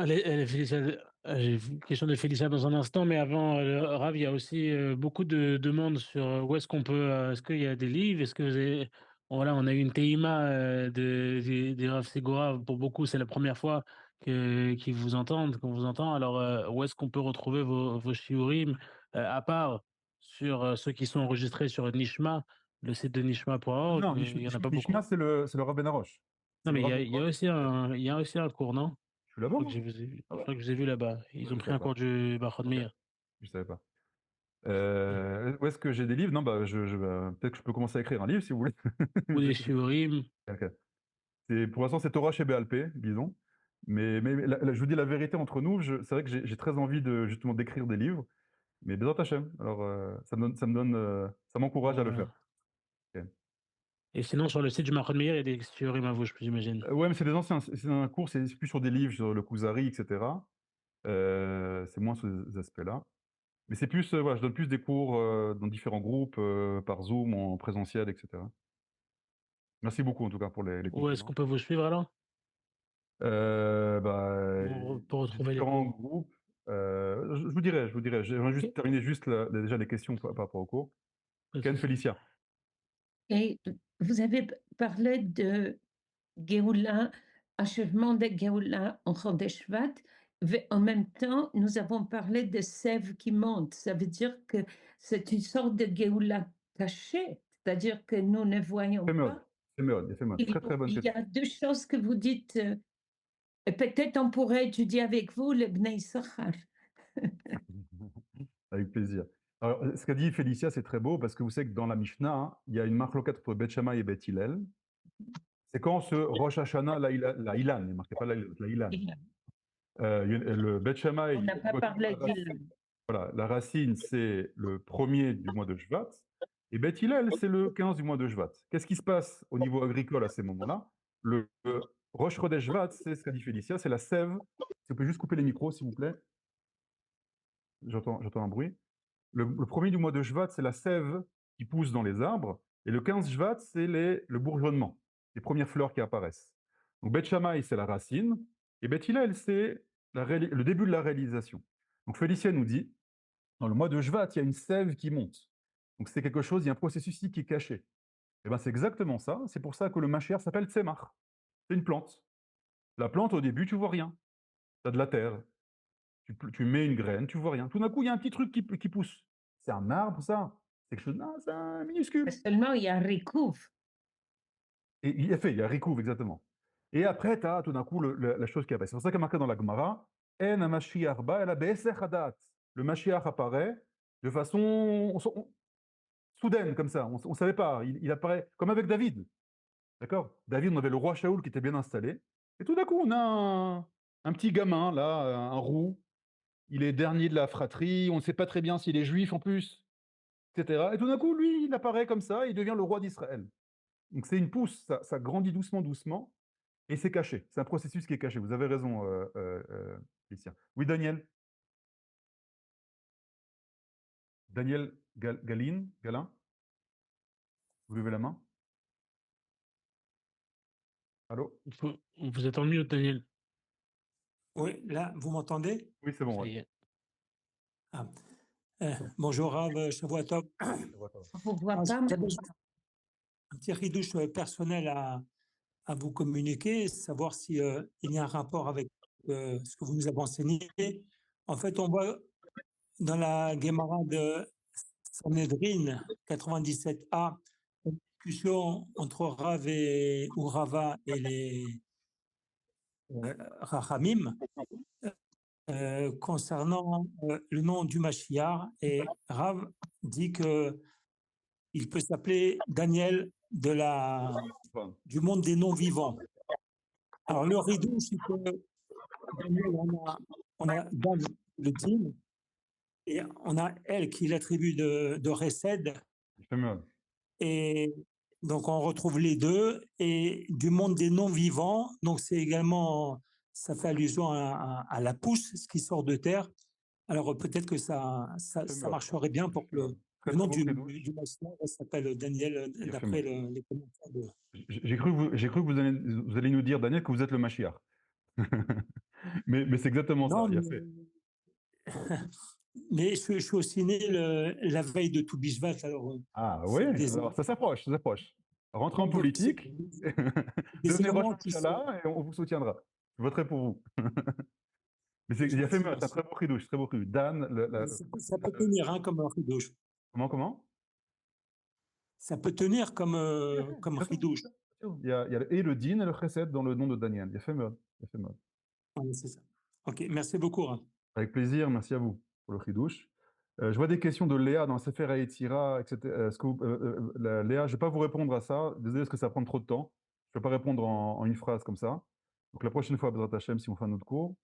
j'ai une question de Félicia dans un instant, mais avant, Rav, il y a aussi beaucoup de demandes sur où est-ce qu'on peut, est-ce qu'il y a des livres, est-ce que vous avez, voilà, on a eu une TIMA des Rav Segura, pour beaucoup, c'est la première fois qu'ils vous entendent, qu'on vous entend. Alors, où est-ce qu'on peut retrouver vos shiurim, à part sur ceux qui sont enregistrés sur Nishma, le site de Nishma.org, Non, il y en a pas beaucoup. Nishma, c'est le Rav Ben Arosh. Non, mais il y a aussi un cours, non? Je suis là-bas, moi. Je crois que je vous ai vu là-bas. Ils ont pris un savais cours du Bachon Ok. Meir. Je savais pas. Où est-ce que j'ai des livres? Non, bah, peut-être que je peux commencer à écrire un livre si vous voulez. Ou des shiurim. Ok. Pour l'instant, c'est Torah chez BLP, disons. Mais je vous dis la vérité entre nous, c'est vrai que j'ai très envie de justement d'écrire des livres, mais Bezrat Hashem. Alors, ça m'encourage à le faire. Ok. Et sinon, sur le site du Bachon Meir, il y a des shiurim à vous, j'imagine. Ouais, mais c'est des anciens. C'est un cours, c'est plus sur des livres, sur le Kuzari, etc. C'est moins sur ces aspects-là. Mais c'est plus, voilà, je donne plus des cours dans différents groupes, par Zoom, en présentiel, etc. Merci beaucoup en tout cas pour les Où est-ce compliments. qu'on peut vous suivre alors? Pour J'ai retrouver les différents cours. groupes. Je vous dirai. J'aimerais juste Ok. terminer déjà les questions par rapport au cours. Pas de Ken souci. Félicia. Et vous avez parlé de Géoula, achèvement de Géoula en Chodesh Shvat. En même temps, nous avons parlé de sève qui monte. Ça veut dire que c'est une sorte de Géoula cachée, c'est-à-dire que nous ne voyons pas. Féméod. Très très bonne Il y question. a deux choses que vous dites. Et peut-être on pourrait étudier avec vous le Bnei Issachar. Avec plaisir. Alors, ce qu'a dit Félicia, c'est très beau parce que vous savez que dans la Mishnah, hein, il y a une marloquette entre Beth Shammai et Beth Hillel. C'est quand ce Rosh Hashanah, la Ilan, il ne marquait pas la Ilan. Le Beth Shammai, On n'a pas parlé d'Ilan. voilà, la racine, c'est le premier du mois de Shvat. Et Beth Hillel, c'est le 15 du mois de Shvat. Qu'est-ce qui se passe au niveau agricole à ces moments-là? Le Rosh Chodesh Shvat, c'est ce qu'a dit Félicia, c'est la sève. Si vous pouvez juste couper les micros, s'il vous plaît. J'entends un bruit. Le premier du mois de Shvat, c'est la sève qui pousse dans les arbres. Et le 15 Shvat, c'est le bourgeonnement, les premières fleurs qui apparaissent. Donc Beth Shammai, c'est la racine. Et Beth Hillel, c'est le début de la réalisation. Donc Félicia nous dit, dans le mois de Shvat, il y a une sève qui monte. Donc c'est quelque chose, il y a un processus ici qui est caché. Et bien c'est exactement ça. C'est pour ça que le Mashiach s'appelle Tzemach. C'est une plante. La plante, au début, tu vois rien. Tu as de la terre. Tu mets une graine, tu vois rien. Tout d'un coup, il y a un petit truc qui pousse. C'est un arbre, ça. C'est quelque chose. Non, c'est un minuscule. Seulement, il y a un Rikouv. Et il y a Rikouv, exactement. Et après, tu as tout d'un coup la chose qui apparaît. C'est pour ça qu'il y a marqué dans la Gemara, En HaMashiach ba ela be'esech hadat. Le Mashiach apparaît de façon soudaine, comme ça. On ne savait pas. Il apparaît comme avec David. D'accord? David, on avait le roi Shaoul qui était bien installé. Et tout d'un coup, on a un petit gamin, là, un roux. Il est dernier de la fratrie. On ne sait pas très bien s'il est juif en plus, etc. Et tout d'un coup, lui, il apparaît comme ça. Il devient le roi d'Israël. Donc c'est une pousse. Ça grandit doucement, doucement. Et c'est caché. C'est un processus qui est caché. Vous avez raison, Christian. Oui, Daniel? Daniel Galin? Vous levez la main? Allô? Vous êtes en mute, Daniel. Oui, là, vous m'entendez? Oui, c'est bon. Ça Ouais. y est. Ah. Bonjour Rav, Shavua Tov. On ne voit pas. J'avais un petit ridouche personnel à vous communiquer, savoir si il y a un rapport avec ce que vous nous avez enseigné. En fait, on voit dans la Gemara de Sanhedrin 97a une discussion entre Rav ou Rava et les Rachamim concernant le nom du Mashiach, et Rav dit que il peut s'appeler Daniel du monde des non-vivants. Alors le ridouche, c'est que Daniel, on a Dan le Din, et on a elle qui est l'attribut de Resed, et donc on retrouve les deux, et du monde des non-vivants, donc c'est également, ça fait allusion à la pousse, ce qui sort de terre. Alors peut-être que ça marcherait bien pour que le nom du Mashiach s'appelle Daniel, d'après les commentaires de... J'ai cru que vous allez nous dire, Daniel, que vous êtes le Mashiach. mais c'est exactement non, ça. Mais je suis aussi né la veille de Toubou Shvat. Ah oui, alors ça s'approche. Rentrez en politique, devenez Rosh Hashanah et on vous soutiendra. Je voterai pour vous. Mais il a fait c'est un très beau chidouche, très beau chidouche. Dan, ça peut tenir comme un chidouche. Comment Ça peut tenir comme chidouche. Il y a et le din et le chesed dans le nom de Daniel. Il y a fait mode. Oui, c'est ça. Ok, merci beaucoup. Avec plaisir, merci à vous pour le chidouche. Je vois des questions de Léa dans Sefer HaYetzira, etc. Léa, je ne vais pas vous répondre à ça. Désolé parce que ça prend trop de temps. Je ne peux pas répondre en une phrase comme ça. Donc la prochaine fois, Bezrat Hashem, si on fait un autre cours.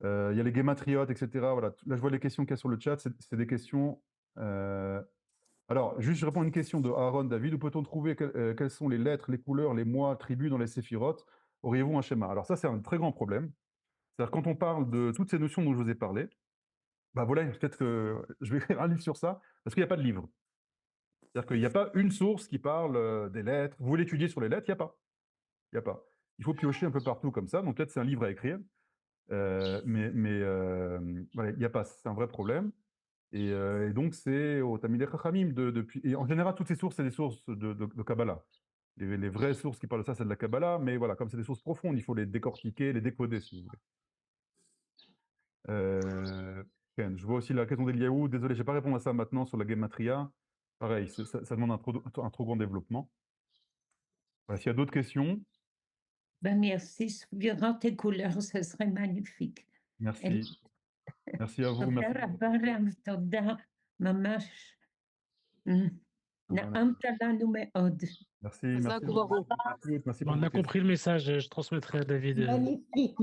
Il y a les gématriotes, etc. Voilà. Là, je vois les questions qu'il y a sur le chat. C'est des questions... Alors, juste, je réponds à une question de Aaron David. Où peut-on trouver quelles sont les lettres, les couleurs, les mois, tribus dans les séphirotes? Auriez-vous un schéma? Alors ça, c'est un très grand problème. C'est-à-dire, quand on parle de toutes ces notions dont je vous ai parlé, bah voilà, peut-être que je vais écrire un livre sur ça, parce qu'il n'y a pas de livre. C'est-à-dire qu'il n'y a pas une source qui parle des lettres. Vous voulez étudier sur les lettres? Il n'y a pas. Il faut piocher un peu partout comme ça. Donc peut-être c'est un livre à écrire. Mais voilà, il n'y a pas. C'est un vrai problème. Et donc, c'est au Talmidei Chachamim depuis. Et en général, toutes ces sources, c'est des sources de Kabbalah. Les vraies sources qui parlent de ça, c'est de la Kabbalah. Mais voilà, comme c'est des sources profondes, il faut les décortiquer, les décoder, si vous voulez. Je vois aussi la question d'Eliaou. Désolé, je n'ai pas répondu à ça maintenant sur la Gematria. Pareil, ça demande un trop grand développement. Voilà, s'il y a d'autres questions. Merci. Suivant tes couleurs, ce serait magnifique. Merci. Merci à vous. Merci. On a compris le message, je transmettrai à David. Magnifique.